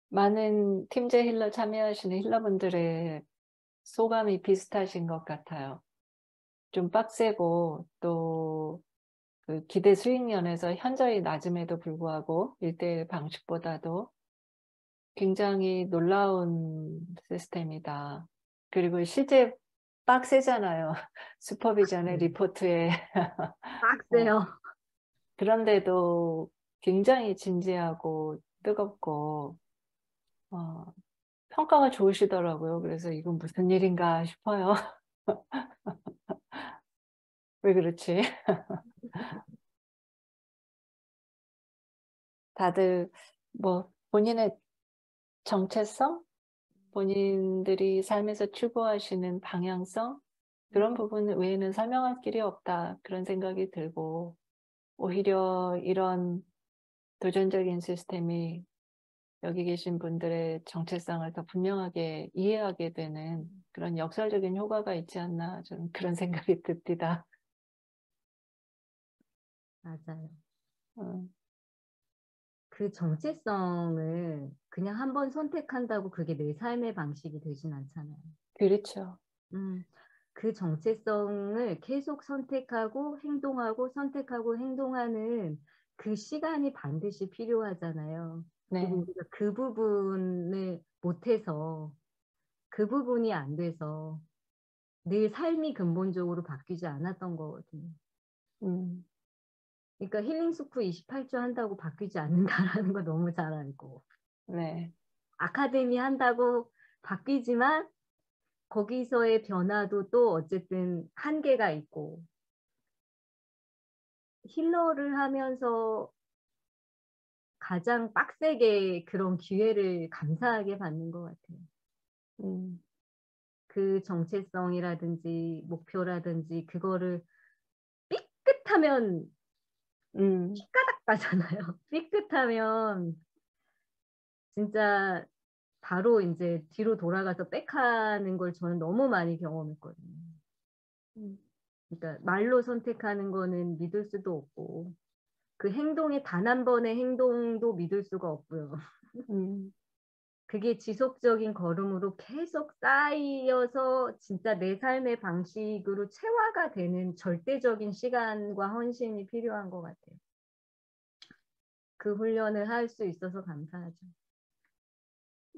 많은 팀제 힐러 참여하시는 힐러분들의 소감이 비슷하신 것 같아요. 좀 빡세고, 또 그 기대 수익면에서 현저히 낮음에도 불구하고 1대1 방식보다도 굉장히 놀라운 시스템이다. 그리고 실제 빡세잖아요. 슈퍼비전의 리포트에. 빡세요. 그런데도 굉장히 진지하고 뜨겁고 평가가 좋으시더라고요. 그래서 이건 무슨 일인가 싶어요. 왜 그렇지? 다들 뭐 본인의 정체성, 본인들이 삶에서 추구하시는 방향성, 그런 부분 외에는 설명할 길이 없다, 그런 생각이 들고, 오히려 이런 도전적인 시스템이 여기 계신 분들의 정체성을 더 분명하게 이해하게 되는 그런 역설적인 효과가 있지 않나, 저는 그런 생각이 듭니다. 맞아요. 음. 그 정체성을 그냥 한번 선택한다고 그게 내 삶의 방식이 되진 않잖아요. 그렇죠. 그 정체성을 계속 선택하고 행동하고 선택하고 행동하는 그 시간이 반드시 필요하잖아요. 그리고 네. 우리가 그 부분을 못해서 그 부분이 안 돼서 내 삶이 근본적으로 바뀌지 않았던 거거든요. 음, 그러니까 힐링 스쿨 28주 한다고 바뀌지 않는다라는 거 너무 잘 알고 네. 아카데미 한다고 바뀌지만 거기서의 변화도 또 어쨌든 한계가 있고 힐러를 하면서 가장 빡세게 그런 기회를 감사하게 받는 것 같아요. 음, 그 정체성이라든지 목표라든지 그거를 삐끗하면 음, 삐까닥 가잖아요. 삐끗하면 진짜 바로 이제 뒤로 돌아가서 백하는 걸 저는 너무 많이 경험했거든요. 음, 그러니까 말로 선택하는 거는 믿을 수도 없고 그 행동의 단 한 번의 행동도 믿을 수가 없고요. 음, 그게 지속적인 걸음으로 계속 쌓여서 진짜 내 삶의 방식으로 체화가 되는 절대적인 시간과 헌신이 필요한 것 같아요. 그 훈련을 할 수 있어서 감사하죠.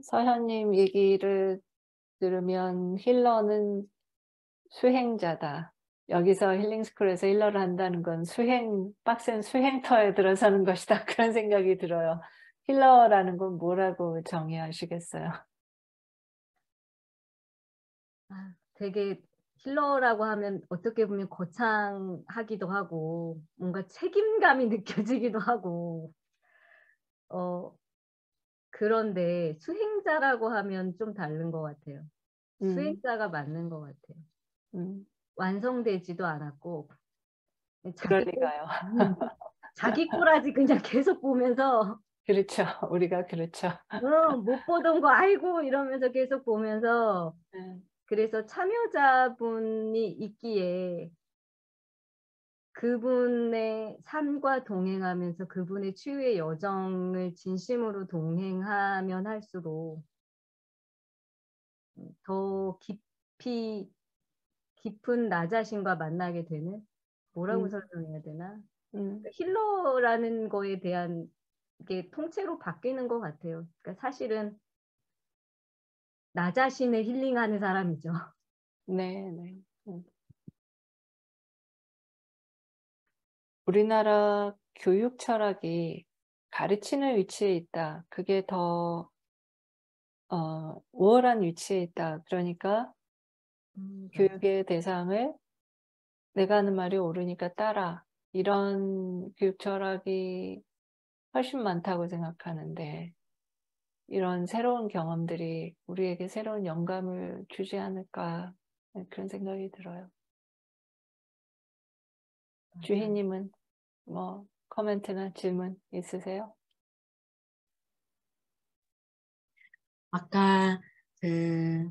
서현님 얘기를 들으면 힐러는 수행자다. 여기서 힐링스쿨에서 힐러를 한다는 건 빡센 수행터에 들어서는 것이다. 그런 생각이 들어요. 힐러라는 건 뭐라고 정의하시겠어요? 되게 힐러라고 하면 어떻게 보면 거창하기도 하고 뭔가 책임감이 느껴지기도 하고 그런데 수행자라고 하면 좀 다른 것 같아요. 수행자가 맞는 것 같아요. 음, 완성되지도 않았고 그럴 자기 꼬, 리가요. 자기 꼬라지 그냥 계속 보면서 그렇죠. 우리가 그렇죠. 못 보던 거 아이고 이러면서 계속 보면서 네. 그래서 참여자분이 있기에 그분의 삶과 동행하면서 그분의 치유의 여정을 진심으로 동행하면 할수록 더 깊은 나 자신과 만나게 되는 뭐라고 음, 설명해야 되나? 음, 힐러라는 거에 대한 게 통째로 바뀌는 것 같아요. 그러니까 사실은 나 자신을 힐링하는 사람이죠. 네, 네. 우리나라 교육 철학이 가르치는 위치에 있다. 그게 더 우월한 위치에 있다. 그러니까 맞아요. 교육의 대상을 내가 하는 말이 옳으니까 따라. 이런 교육 철학이 훨씬 많다고 생각하는데 이런 새로운 경험들이 우리에게 새로운 영감을 주지 않을까 그런 생각이 들어요. 주희님은 뭐 코멘트나 질문 있으세요? 아까 그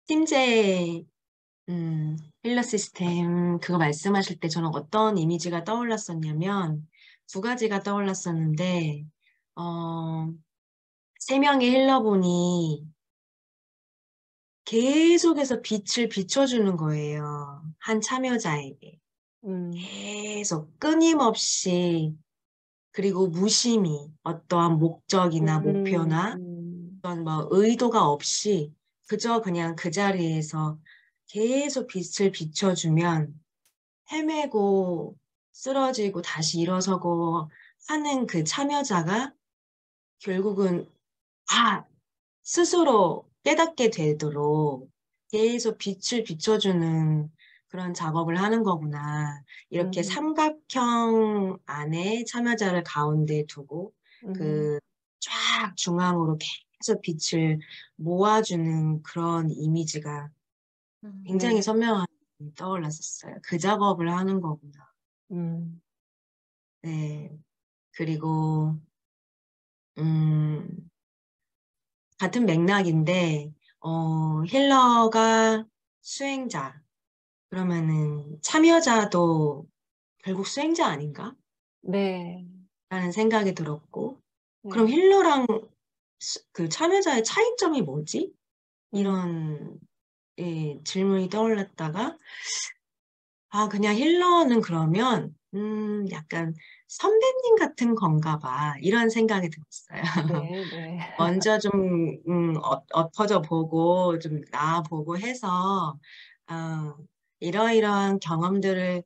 팀제 힐러 시스템 그거 말씀하실 때 저는 어떤 이미지가 떠올랐었냐면 두 가지가 떠올랐었는데 세 명의 힐러분이 계속해서 빛을 비춰주는 거예요. 한 참여자에게. 음, 계속 끊임없이 그리고 무심히 어떠한 목적이나 목표나 어떤 뭐 의도가 없이 그저 그냥 그 자리에서 계속 빛을 비춰주면 헤매고 쓰러지고 다시 일어서고 하는 그 참여자가 결국은 스스로 깨닫게 되도록 계속 빛을 비춰주는 그런 작업을 하는 거구나. 이렇게 삼각형 안에 참여자를 가운데 두고 그 쫙 중앙으로 계속 빛을 모아주는 그런 이미지가 굉장히 네. 선명하게 떠올랐었어요. 그 작업을 하는 거구나. 음, 네. 그리고 음, 같은 맥락인데 힐러가 수행자 그러면은 참여자도 결국 수행자 아닌가? 네. 라는 생각이 들었고 그럼 네. 힐러랑 그 참여자의 차이점이 뭐지? 음, 이런 예, 질문이 떠올랐다가 그냥 힐러는 그러면 약간 선배님 같은 건가 봐 이런 생각이 들었어요. 네, 네. 먼저 좀 엎어져 보고 좀 나아보고 해서 이러이러한 경험들을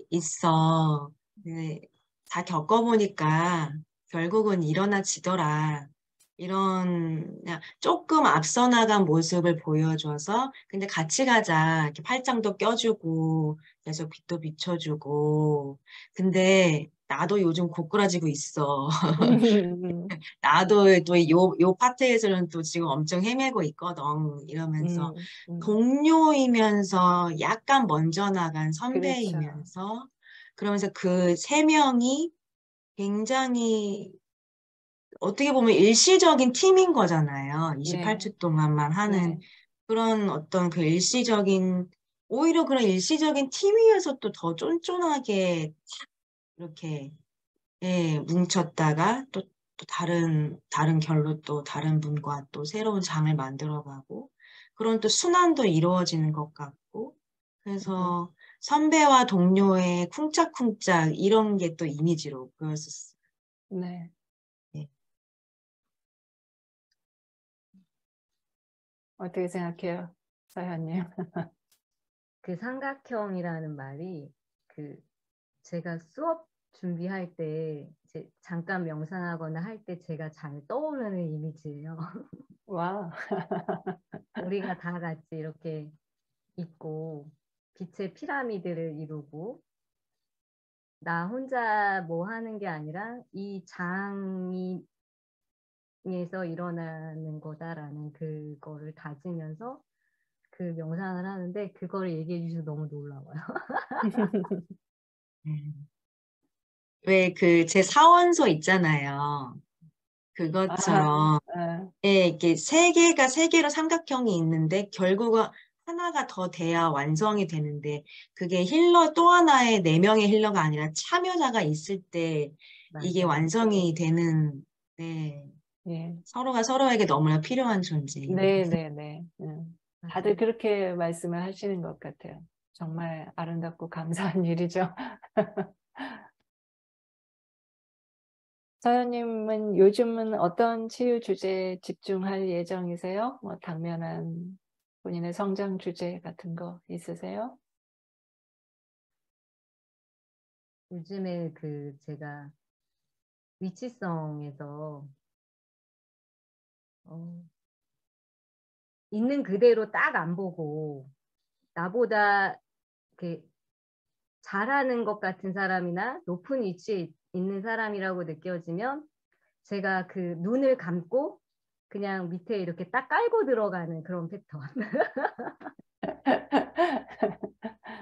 있어. 네, 다 겪어보니까 결국은 일어나지더라. 이런 그냥 조금 앞서 나간 모습을 보여줘서 근데 같이 가자 이렇게 팔짱도 껴주고 계속 빛도 비춰주고 근데 나도 요즘 고꾸라지고 있어. 나도 또 요 파트에서는 또 지금 엄청 헤매고 있거든. 이러면서 음, 음. 동료이면서 약간 먼저 나간 그렇죠. 선배이면서 그러면서 그 세 명이 굉장히 어떻게 보면 일시적인 팀인 거잖아요. 네, 28주 동안만 하는 네, 그런 어떤 그 일시적인 오히려 그런 일시적인 팀이어서 또 더 쫀쫀하게 이렇게 예, 뭉쳤다가 또 다른 결로 또 다른 분과 또 새로운 장을 만들어가고 그런 또 순환도 이루어지는 것 같고 음, 그래서 선배와 동료의 쿵짝쿵짝 이런 게 또 이미지로 보였었어요. 네. 예. 어떻게 생각해요, 서현님? 그 삼각형이라는 말이 그 제가 수업 준비할 때 이제 잠깐 명상하거나 할 때 제가 잘 떠오르는 이미지예요. 와, 우리가 다 같이 이렇게 있고 빛의 피라미드를 이루고 나 혼자 뭐 하는 게 아니라 이 장에서 일어나는 거다라는 그거를 다지면서 그 명상을 하는데 그거를 얘기해 주셔서 너무 놀라워요. 왜 그 제 사원소 있잖아요. 아, 그것처럼 아, 예, 이렇게 세 개로 삼각형이 있는데 결국은 하나가 더 돼야 완성이 되는데 그게 힐러 또 하나의 네 명의 힐러가 아니라 참여자가 있을 때 이게 맞아요. 완성이 되는 네, 예. 서로가 서로에게 너무나 필요한 존재. 네, 네, 네. 다들 맞아요. 그렇게 말씀을 하시는 것 같아요. 정말 아름답고 감사한 일이죠. 서현님은 요즘은 어떤 치유 주제에 집중할 예정이세요? 뭐 당면한 본인의 성장 주제 같은 거 있으세요? 요즘에 그 제가 위치성에서 어, 있는 그대로 딱 안 보고 나보다 이렇게 잘하는 것 같은 사람이나 높은 위치에 있는 사람이라고 느껴지면 제가 그 눈을 감고 그냥 밑에 이렇게 딱 깔고 들어가는 그런 패턴.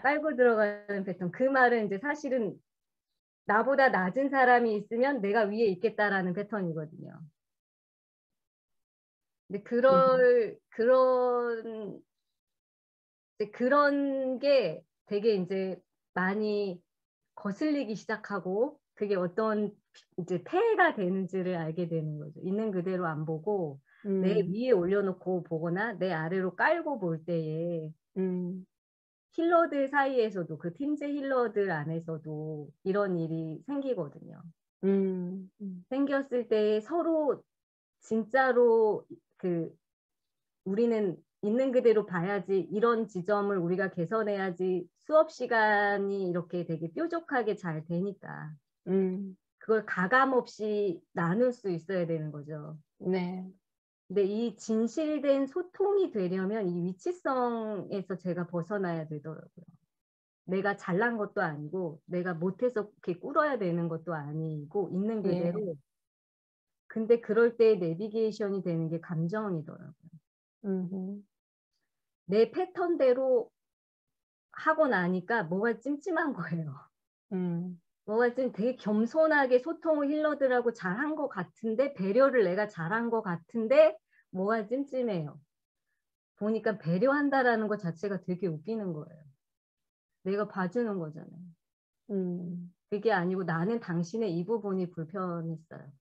깔고 들어가는 패턴. 그 말은 이제 사실은 나보다 낮은 사람이 있으면 내가 위에 있겠다라는 패턴이거든요. 근데 그런 게 되게 이제 많이 거슬리기 시작하고 그게 어떤 이제 폐해가 되는지를 알게 되는 거죠. 있는 그대로 안 보고 내 음, 위에 올려놓고 보거나 내 아래로 깔고 볼 때에 음, 힐러들 사이에서도 그 팀제 힐러들 안에서도 이런 일이 생기거든요. 음, 음, 생겼을 때 서로 진짜로 그 우리는 있는 그대로 봐야지 이런 지점을 우리가 개선해야지 수업 시간이 이렇게 되게 뾰족하게 잘 되니까 음, 그걸 가감 없이 나눌 수 있어야 되는 거죠. 네, 근데 이 진실된 소통이 되려면 이 위치성에서 제가 벗어나야 되더라고요. 내가 잘난 것도 아니고 내가 못해서 이렇게 꿇어야 되는 것도 아니고 있는 예, 그대로 근데 그럴 때 내비게이션이 되는 게 감정이더라고요. 음, 내 패턴대로 하고 나니까 뭐가 찜찜한 거예요. 음, 뭐가 좀 되게 겸손하게 소통을 힐러들하고 잘한 것 같은데 배려를 내가 잘한 것 같은데 뭐가 찜찜해요. 보니까 배려한다라는 것 자체가 되게 웃기는 거예요. 내가 봐주는 거잖아요. 음, 그게 아니고 나는 당신의 이 부분이 불편했어요.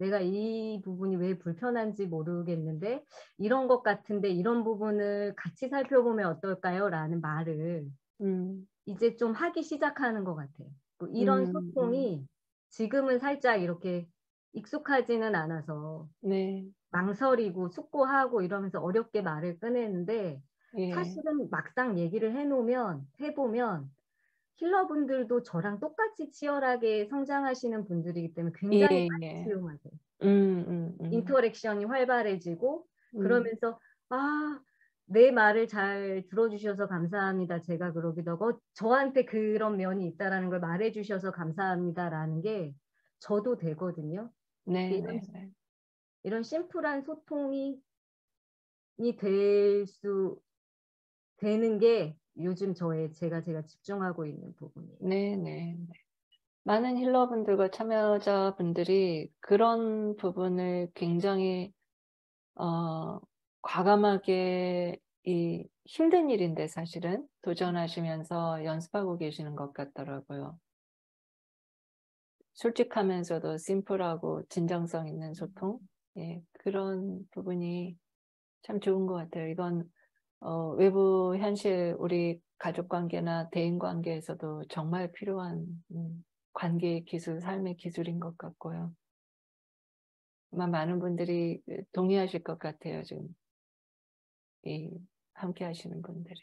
내가 이 부분이 왜 불편한지 모르겠는데 이런 것 같은데 이런 부분을 같이 살펴보면 어떨까요? 라는 말을 이제 좀 하기 시작하는 것 같아요. 뭐 이런 소통이 지금은 살짝 이렇게 익숙하지는 않아서 네. 망설이고 숙고하고 이러면서 어렵게 말을 꺼내는데 예. 사실은 막상 얘기를 해보면 힐러분들도 저랑 똑같이 치열하게 성장하시는 분들이기 때문에 굉장히 빨리 예. 수용하세요. 음. 인터랙션이 활발해지고 음. 그러면서 아, 내 말을 잘 들어주셔서 감사합니다. 제가 그러기도 하고 저한테 그런 면이 있다라는 걸 말해주셔서 감사합니다라는 게 저도 되거든요. 네. 이런 심플한 소통이 되는 게 요즘 제가 집중하고 있는 부분이에요. 네. 많은 힐러분들과 참여자분들이 그런 부분을 굉장히 과감하게 이 힘든 일인데 사실은 도전하시면서 연습하고 계시는 것 같더라고요. 솔직하면서도 심플하고 진정성 있는 소통? 예, 그런 부분이 참 좋은 것 같아요. 이건 외부 현실 우리 가족 관계나 대인 관계에서도 정말 필요한 관계의 기술, 삶의 기술인 것 같고요. 아마 많은 분들이 동의하실 것 같아요. 지금 함께 하시는 분들이.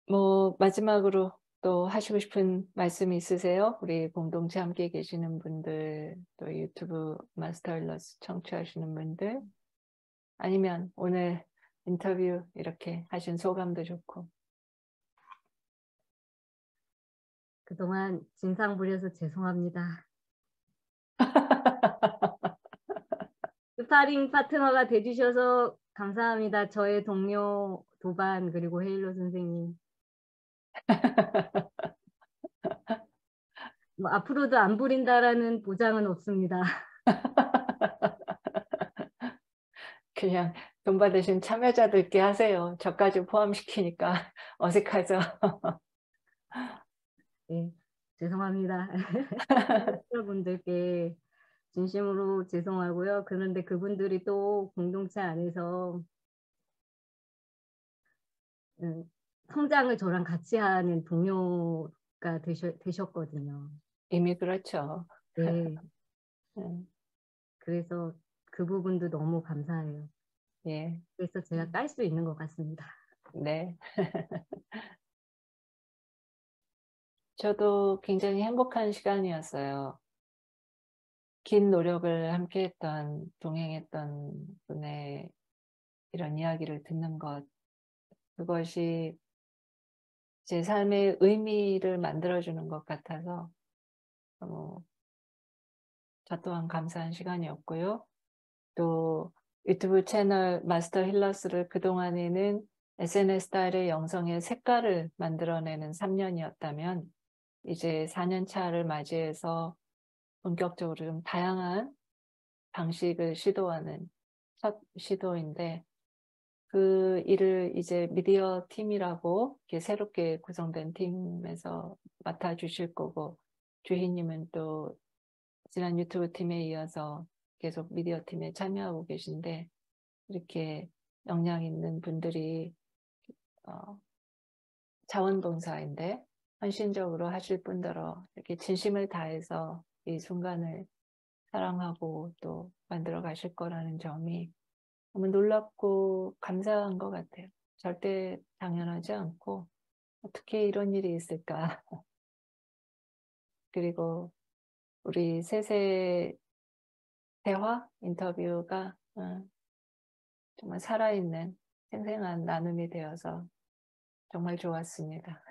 뭐 마지막으로 또 하시고 싶은 말씀이 있으세요? 우리 공동체 함께 계시는 분들, 또 유튜브 마스터 힐러스 청취하시는 분들, 아니면 오늘 인터뷰 이렇게 하신 소감도 좋고. 그동안 진상 부려서 죄송합니다. 스파링 파트너가 돼주셔서 감사합니다. 저의 동료 도반 그리고 헤일로 선생님. 뭐 앞으로도 안 부린다라는 보장은 없습니다. 그냥 돈 받으신 참여자들께 하세요. 저까지 포함시키니까 어색하죠. 네, 죄송합니다. 여러분들께 진심으로 죄송하고요. 그런데 그분들이 또 공동체 안에서 성장을 저랑 같이 하는 동료가 되셨거든요. 이미 그렇죠. 네, 음, 그래서 그 부분도 너무 감사해요. 예, 그래서 제가 깔 수 있는 것 같습니다. 네. 저도 굉장히 행복한 시간이었어요. 긴 노력을 함께했던, 동행했던 분의 이런 이야기를 듣는 것, 그것이 제 삶의 의미를 만들어주는 것 같아서 저 또한 감사한 시간이었고요. 또 유튜브 채널 마스터 힐러스를 그동안에는 SNS 스타일의 영성의 색깔을 만들어내는 3년이었다면 이제 4년 차를 맞이해서 본격적으로 좀 다양한 방식을 시도하는 첫 시도인데, 그 일을 이제 미디어 팀이라고 이렇게 새롭게 구성된 팀에서 맡아주실 거고, 주희님은 또 지난 유튜브 팀에 이어서 계속 미디어 팀에 참여하고 계신데, 이렇게 역량 있는 분들이 자원봉사인데 헌신적으로 하실 분들로 이렇게 진심을 다해서 이 순간을 사랑하고 또 만들어 가실 거라는 점이 너무 놀랍고 감사한 것 같아요. 절대 당연하지 않고 어떻게 이런 일이 있을까. 그리고 우리 셋의 대화, 인터뷰가 정말 살아있는 생생한 나눔이 되어서 정말 좋았습니다.